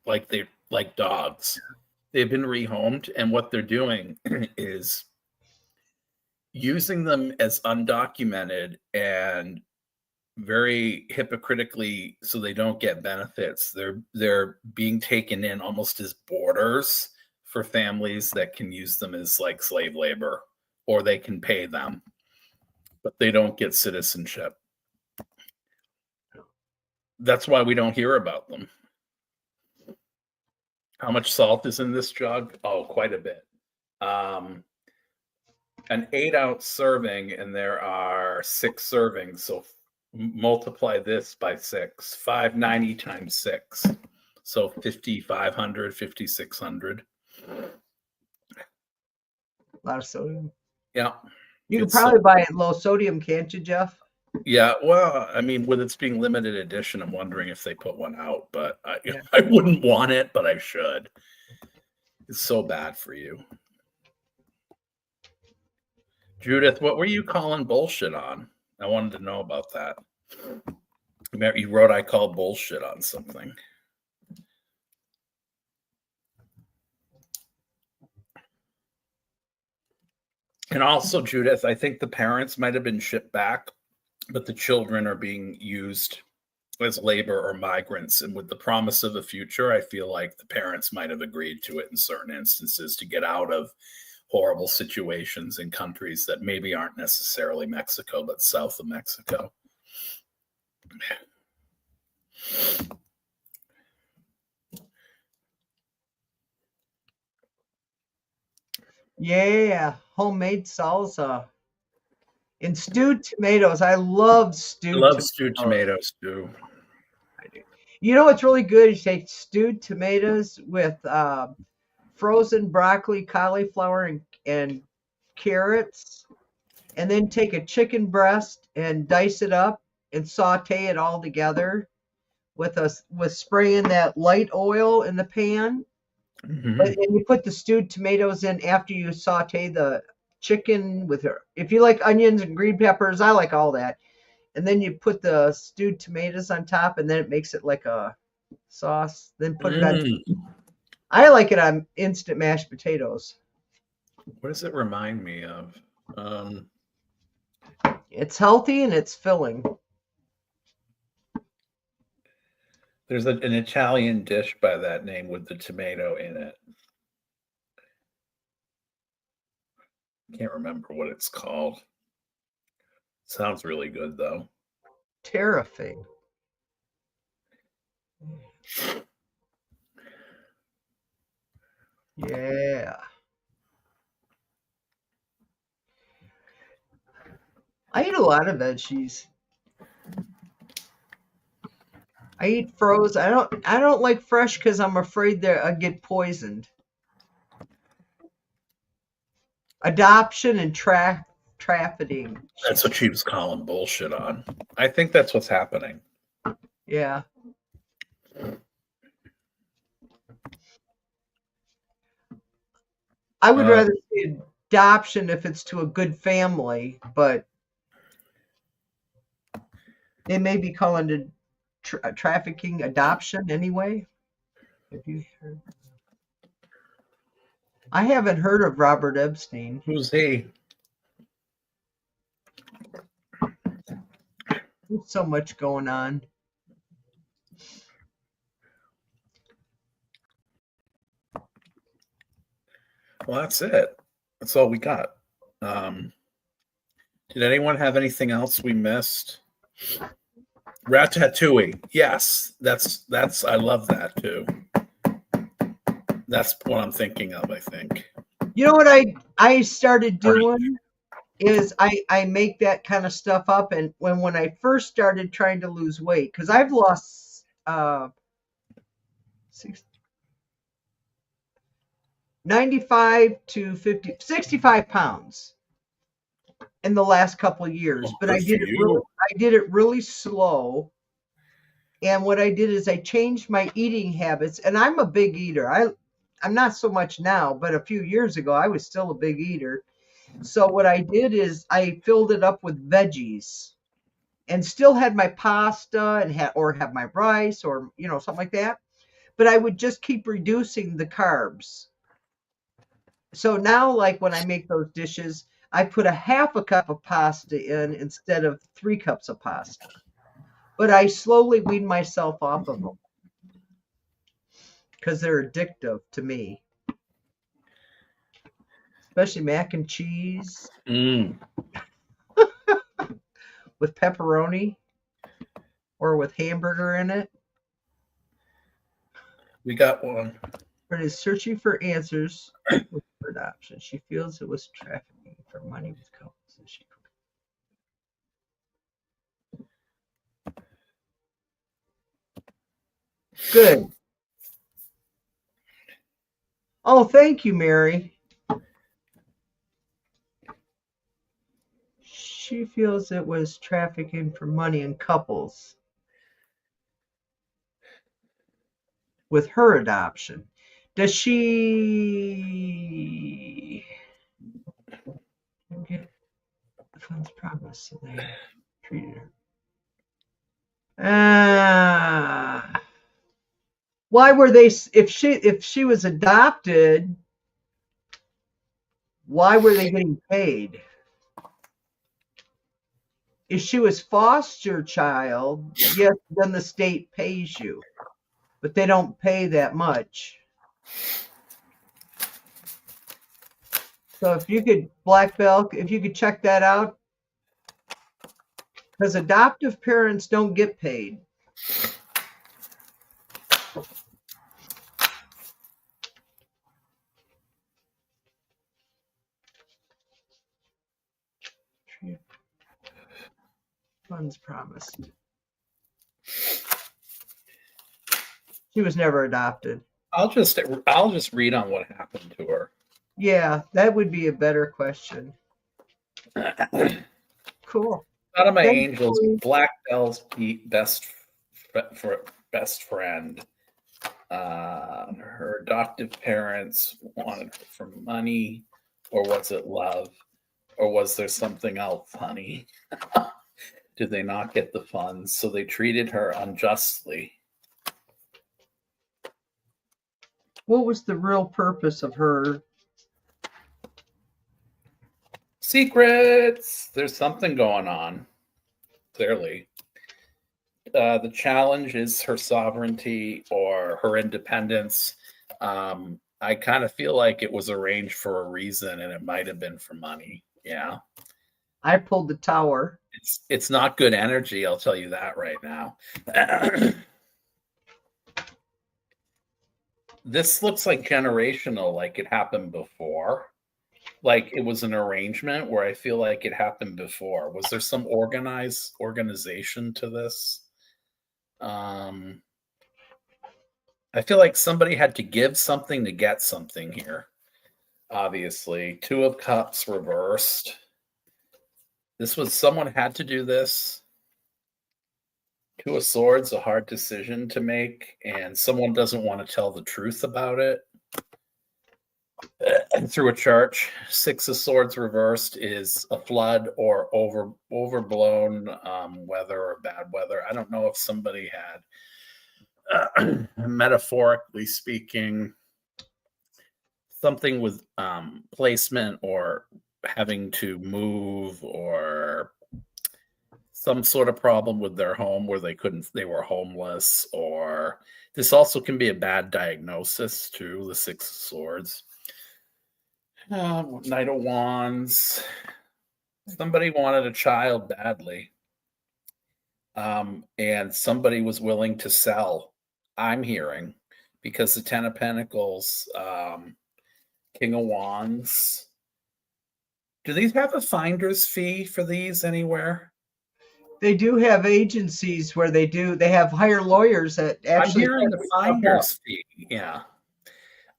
like dogs. They've been rehomed, and what they're doing is using them as undocumented and very hypocritically so they don't get benefits. They're being taken in almost as boarders for families that can use them as like slave labor or they can pay them, but they don't get citizenship. That's why we don't hear about them. How much salt is in this jug? Oh, quite a bit. An 8-ounce serving, and there are 6 servings. So multiply this by 6. 590 times 6. So 5,500, 5,600. a lot of sodium. Yeah. You can It's so probably buy it low sodium, can't you, Jeff? yeah. Well, I mean, with its being limited edition, I'm wondering if they put one out, but Yeah. I wouldn't want it, but I should. It's so bad for you. Judith, what were you calling bullshit on? I wanted to know about that. You wrote I call bullshit on something. And also, Judith, I think the parents might have been shipped back, but the children are being used as labor or migrants. And with the promise of the future, I feel like the parents might have agreed to it in certain instances to get out of horrible situations in countries that maybe aren't necessarily Mexico, but south of Mexico. Yeah, homemade salsa and stewed tomatoes. I love I stewed love stewed tomatoes. tomatoes too. I do. You know what's really good? You take stewed tomatoes with frozen broccoli, cauliflower, and carrots, and then take a chicken breast and dice it up and saute it all together with spraying that light oil in the pan. Mm-hmm. And you put the stewed tomatoes in after you saute the chicken with her. If you like onions and green peppers, I like all that. And then you put the stewed tomatoes on top, and then it makes it like a sauce. Then put it on. I like it on instant mashed potatoes. What does it remind me of? It's healthy and it's filling. There's an Italian dish by that name with the tomato in it. Can't remember what it's called. Sounds really good though. Terrifying. Yeah. I eat a lot of veggies. I eat frozen. I don't like fresh because I'm afraid that I get poisoned. Adoption and trafficking. That's what she was calling bullshit on. I think that's what's happening. Yeah. I would Uh, rather say adoption if it's to a good family, but they may be calling it trafficking adoption anyway. Have you heard? I haven't heard of Robert Epstein. who's he? There's so much going on. Well, that's it. That's all we got. Did anyone have anything else we missed? Ratatouille. Yes, that's. I love that too. That's what I'm thinking of. I think. You know what I started doing is I make that kind of stuff up, and when I first started trying to lose weight, because I've lost 95 to 50, 65 pounds in the last couple of years, Oh, but good for you. I did it really slow. And what I did is I changed my eating habits, and I'm a big eater. I'm not so much now, but a few years ago I was still a big eater. So what I did is I filled it up with veggies and still had my pasta and have my rice or something like that. But I would just keep reducing the carbs. So now, like when I make those dishes, I put a half a cup of pasta in instead of 3 cups of pasta. But I slowly wean myself off of them because they're addictive to me, especially mac and cheese Mm, with pepperoni or with hamburger in it. we got one. Friend is searching for answers with her adoption. She feels it was trafficking for money with couples. Good. Oh, thank you, Mary. She feels it was trafficking for money in couples with her adoption. Does she get the funds promised so they treated her? Why were they? If she was adopted, why were they getting paid? If she was foster child, yes, then the state pays you, but they don't pay that much. So if you could, Black Belt, if you could check that out, because adoptive parents don't get paid. Funds promised. She was never adopted. I'll just read on what happened to her. Yeah, that would be a better question. Cool. Out of my Thanks, angels, Louise. Black Bell's best friend. Her adoptive parents wanted her for money, or was it love, or was there something else, honey? Did they not get the funds, so they treated her unjustly? What was the real purpose of her? Secrets. There's something going on. Clearly, the challenge is her sovereignty or her independence. I kind of feel like it was arranged for a reason, and it might have been for money. Yeah, I pulled the tower. it's not good energy. I'll tell you that right now. This looks like generational, like it happened before. like it was an arrangement where I feel like it happened before. Was there some organization to this? Um, I feel like somebody had to give something to get something here. Obviously, Two of Cups reversed. This was someone had to do this. Two of Swords, a hard decision to make, and someone doesn't want to tell the truth about it. Through a church, Six of Swords reversed is a flood or overblown weather or bad weather. I don't know if somebody had, metaphorically speaking, something with placement or having to move or some sort of problem with their home where they were homeless, or this also can be a bad diagnosis too, the Six of Swords. Knight of Wands. Somebody wanted a child badly. And somebody was willing to sell, I'm hearing, because the Ten of Pentacles, King of Wands. Do these have a finder's fee for these anywhere? They do have agencies where they have hire lawyers that I'm actually hearing set the this stuff up. finder's fee. Yeah.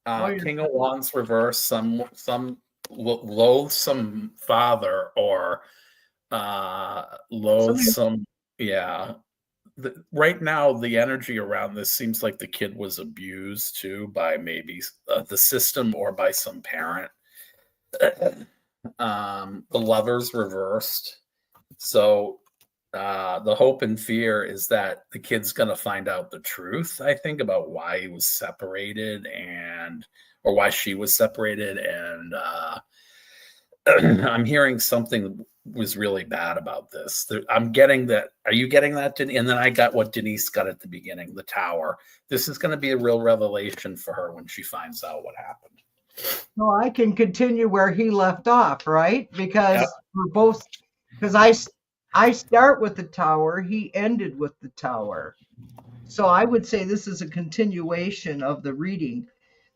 Lawyers. King of Wands reverse, some loathsome father or Somebody, loathsome, yeah. Right now, the energy around this seems like the kid was abused too by maybe the system or by some parent. The Lovers reversed. So the hope and fear is that the kid's going to find out the truth, I think, about why he was separated or why she was separated. And I'm hearing something was really bad about this. I'm getting that. Are you getting that? And then I got what Denise got at the beginning, the tower. This is going to be a real revelation for her when she finds out what happened. no, I can continue where he left off, right? Yep. Because we're both, because I start with the tower, he ended with the tower. So I would say this is a continuation of the reading.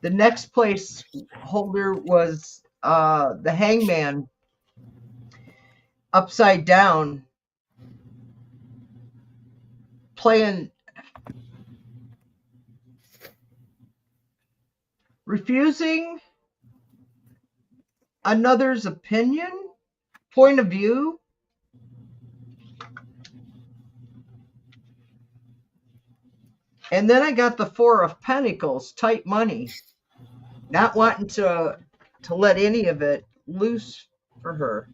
The next place holder was the hangman upside down playing, refusing another's opinion, point of view. And then I got the Four of Pentacles, tight money, not wanting to let any of it loose for her.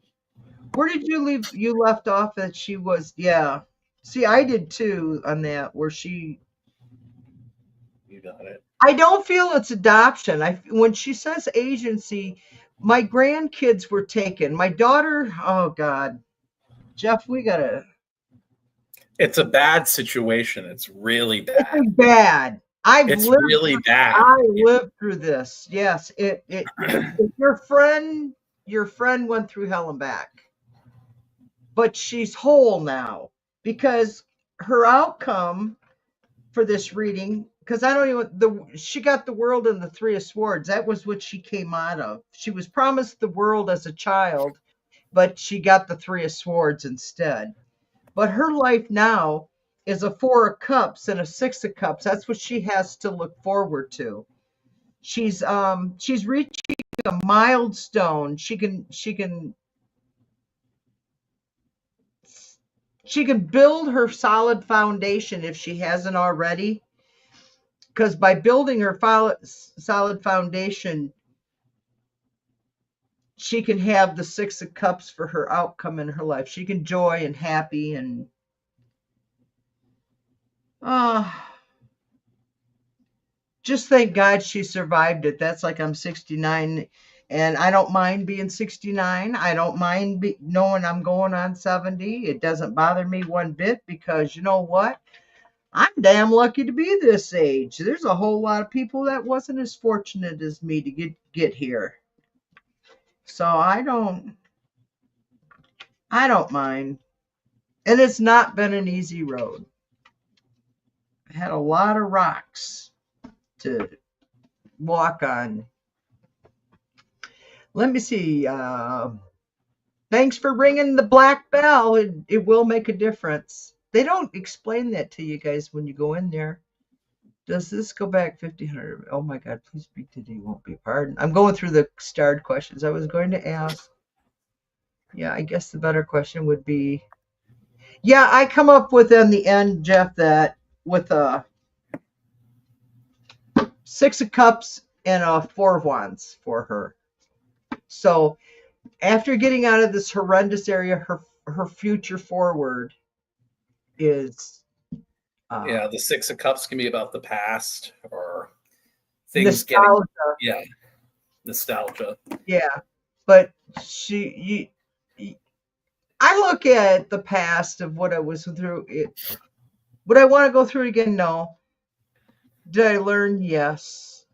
Where did you leave? You left off that she was, yeah. See, I did too on that, where she. You got it. I don't feel it's adoption. When she says agency, my grandkids were taken. My daughter, oh God, Jeff, we gotta. It's a bad situation. It's really It bad. was bad. It's really bad. I lived through this. Yes, your friend went through hell and back, but she's whole now because her outcome for this reading, because I don't even she got the world and the Three of Swords. That was what she came out of. She was promised the world as a child, but she got the Three of Swords instead. But her life now is a Four of Cups and a Six of Cups. That's what she has to look forward to. She's reaching a milestone. She can build her solid foundation if she hasn't already, because by building her solid foundation, she can have the Six of Cups for her outcome in her life. She can joy and happy and just thank God she survived it. That's like I'm 69 and I don't mind being 69. I don't mind knowing I'm going on 70. It doesn't bother me one bit because you know what? I'm damn lucky to be this age. There's a whole lot of people that wasn't as fortunate as me to get here. So I don't mind. And it's not been an easy road. I had a lot of rocks to walk on. Let me see. Thanks for ringing the black bell. It will make a difference. They don't explain that to you guys when you go in there. Does this go back 1,500? Oh my God, please speak today. Won't be pardoned. I'm going through the starred questions I was going to ask. Yeah, I guess the better question would be, yeah, I come up with in the end, Jeff, that with a 6 of Cups and a 4 of Wands for her. So after getting out of this horrendous area, her future forward is Yeah, the Six of Cups can be about the past or things getting, nostalgia. yeah, nostalgia. Yeah, but I look at the past of what I was through. Would I want to go through it again? No. Did I learn? Yes.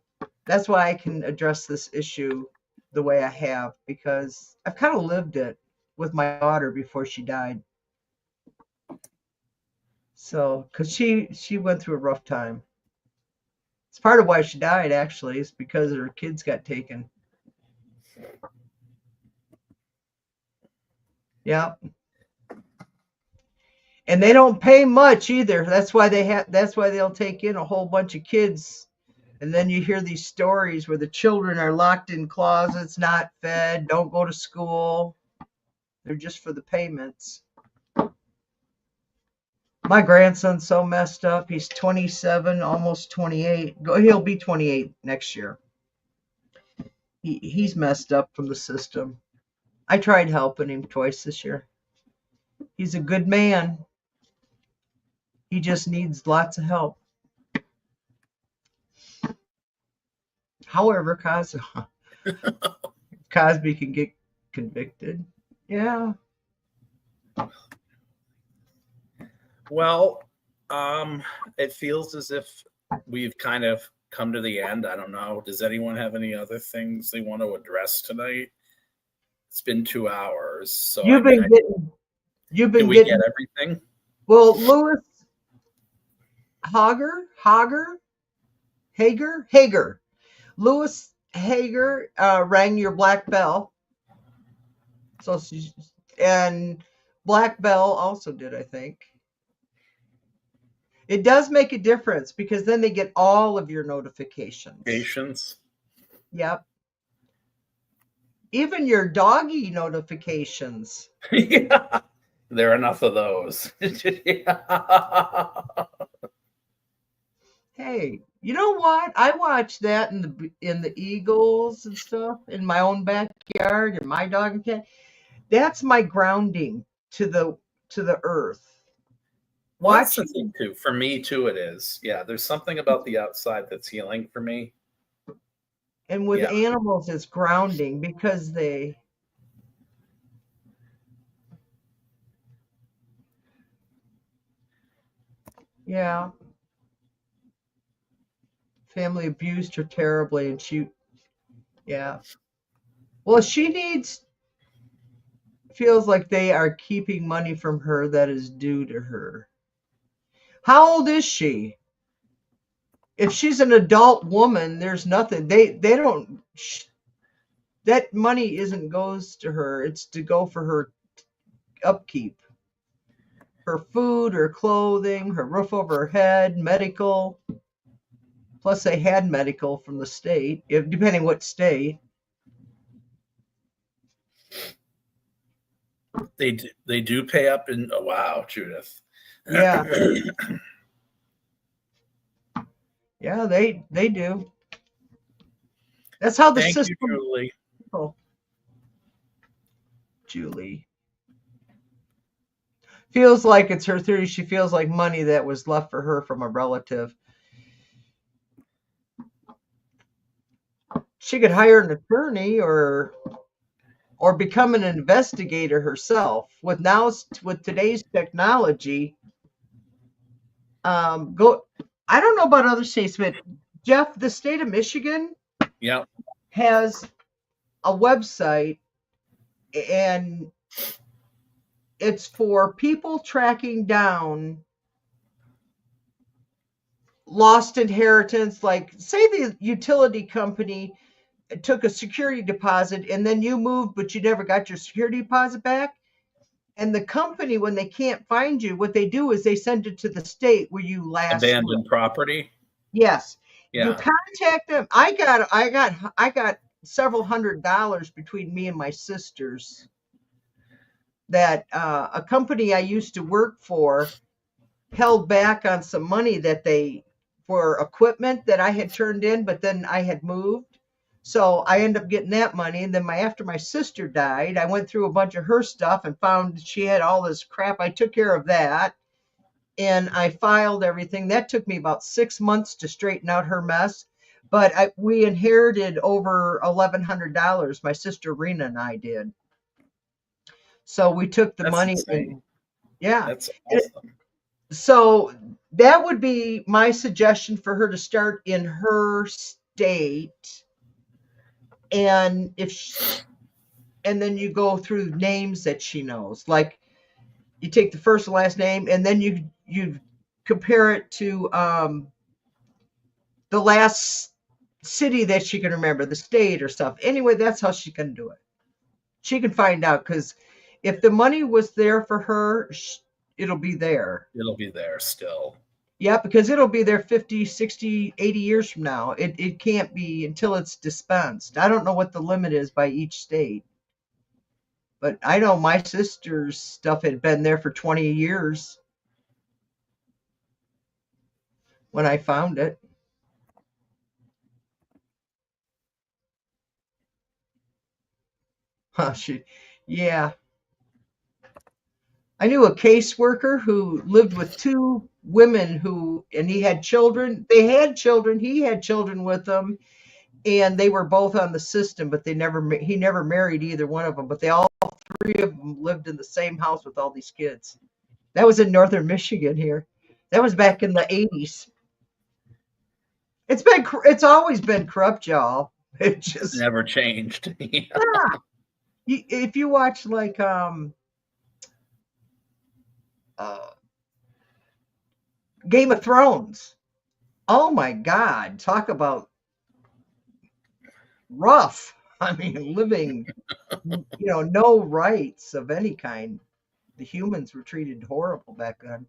That's why I can address this issue the way I have, because I've kind of lived it with my daughter before she died. So, because she went through a rough time. It's part of why she died, actually, is because her kids got taken. Yeah. And they don't pay much either. That's why they'll take in a whole bunch of kids. And then you hear these stories where the children are locked in closets, not fed, don't go to school. They're just for the payments. My grandson's so messed up. He's 27, almost 28. He'll be 28 next year. He's messed up from the system. I tried helping him twice this year. He's a good man. He just needs lots of help. However, Cosby can get convicted. Yeah. Well, it feels as if we've kind of come to the end. I don't know. Does anyone have any other things they want to address tonight? It's been 2 hours, so You've been did we getting. get everything? Well, Lewis Hager. Lewis Hager rang your black bell. So and Black Bell also did, I think. It does make a difference because then they get all of your notifications. Patience. Yep. Even your doggy notifications. Yeah. There are enough of those. Hey, you know what? I watch that in the Eagles and stuff in my own backyard and my dog and cat. That's my grounding to the earth. Well, that's the thing too. For me too, it is. Yeah, there's something about the outside that's healing for me. And with animals, it's grounding because yeah, family abused her terribly, and yeah. Well, feels like they are keeping money from her that is due to her. How old is she? If she's an adult woman, there's nothing. They don't. That money isn't goes to her. It's to go for her upkeep, her food, her clothing, her roof over her head, medical. Plus, they had medical from the state, depending what state. They do pay up in. Oh, wow, Judith. Yeah. Yeah, they do. That's how the system. You, Julie. Oh, Julie. Feels like it's her theory. She feels like money that was left for her from a relative. She could hire an attorney or become an investigator herself. With today's technology, go. I don't know about other states, but Jeff, the state of Michigan, has a website, and it's for people tracking down lost inheritance. Like, say the utility company took a security deposit, and then you moved, but you never got your security deposit back. And the company, when they can't find you, what they do is they send it to the state where you last lived. Abandoned property. Yes, you Yeah. contact them. I got several $100s between me and my sisters that a company I used to work for held back on some money that they for equipment that I had turned in, but then I had moved. So I ended up getting that money. And then after my sister died, I went through a bunch of her stuff and found she had all this crap. I took care of that and I filed everything. That took me about 6 months to straighten out her mess. But we inherited over $1,100. My sister Rena and I did. So we took the That's money insane. and yeah. That's awesome. So that would be my suggestion for her to start in her state. And and then you go through names that she knows. Like you take the first and last name, and then you compare it to the last city that she can remember, the state or stuff. Anyway, that's how she can do it. She can find out because if the money was there for her, it'll be there. It'll be there still. Yeah, because it'll be there 50, 60, 80 years from now. It can't be until it's dispensed. I don't know what the limit is by each state. But I know my sister's stuff had been there for 20 years when I found it. Huh, yeah. I knew a caseworker who lived with two women and he had children. They had children. He had children with them, and they were both on the system, but he never married either one of them. But all three of them lived in the same house with all these kids. That was in northern Michigan here. That was back in the 80s. It's always been corrupt, y'all. It just never changed. Yeah. If you watch like Game of Thrones, oh my God, talk about rough. I mean, living, no rights of any kind. The humans were treated horrible back then.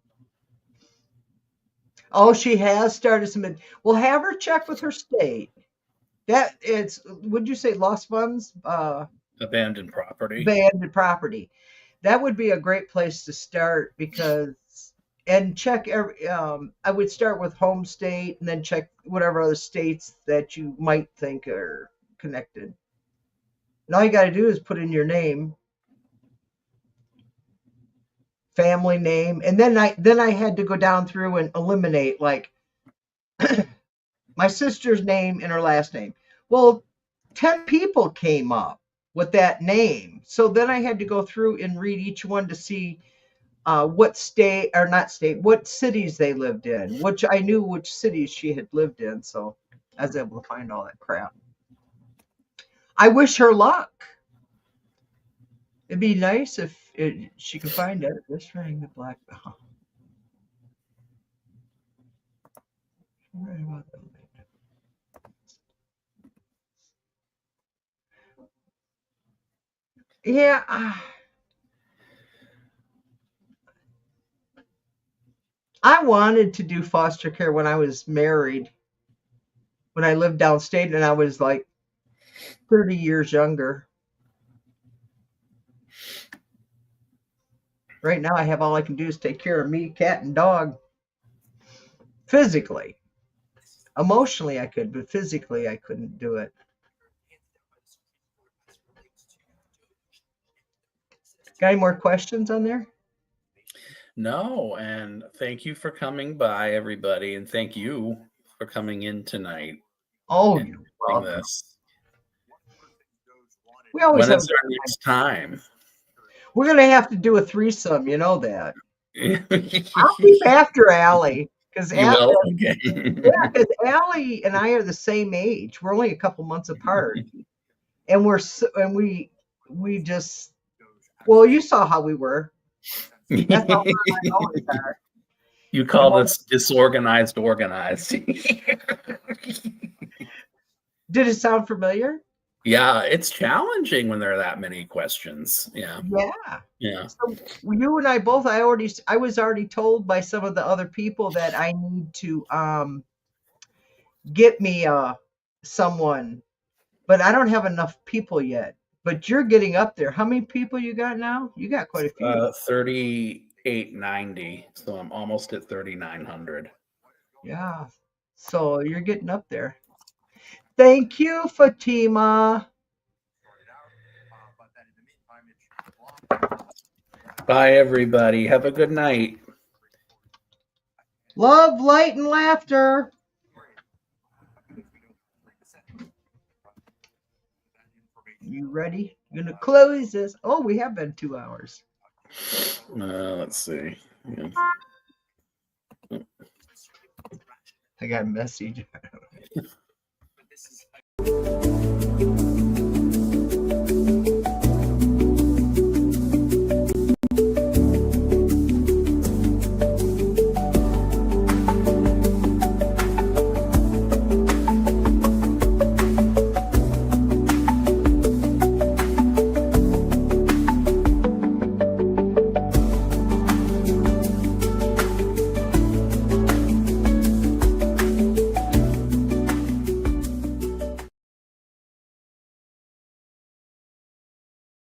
Oh, she has started some. We'll have her check with her state. Would you say lost funds? Abandoned property. Abandoned property. That would be a great place to start and check I would start with home state and then check whatever other states that you might think are connected. And all you got to do is put in your name, family name, and then I had to go down through and eliminate like my sister's name and her last name. Well, 10 people came up with that name. So then I had to go through and read each one to see what what cities they lived in, which I knew which cities she had lived in. So I was able to find all that crap. I wish her luck. It'd be nice if she could find it. This ring the black. Oh. Right about that. Yeah. I wanted to do foster care when I was married, when I lived downstate, and I was like 30 years younger. Right now, I have all I can do is take care of me, cat, and dog. Physically. Emotionally, I could, but physically, I couldn't do it. Got any more questions on there? No, and thank you for coming by, everybody, and thank you for coming in tonight. Oh, you're welcome. This. We always when is our next time? We're gonna have to do a threesome, you know that. I'll keep after Allie because Allie and I are the same age. We're only a couple months apart, and we just you saw how we were. That's how I always are. You call this disorganized organized. Did it sound familiar? Yeah, it's challenging when there are that many questions. Yeah. Yeah. Yeah. So you and I both, I was already told by some of the other people that I need to get me someone, but I don't have enough people yet. But you're getting up there. How many people you got now? You got quite a few. 3890. So I'm almost at 3900. Yeah. So you're getting up there. Thank you, Fatima. Bye, everybody. Have a good night. Love, light, and laughter. You ready? I'm gonna close this. Oh, we have been 2 hours. Let's see. Yeah. I got a message.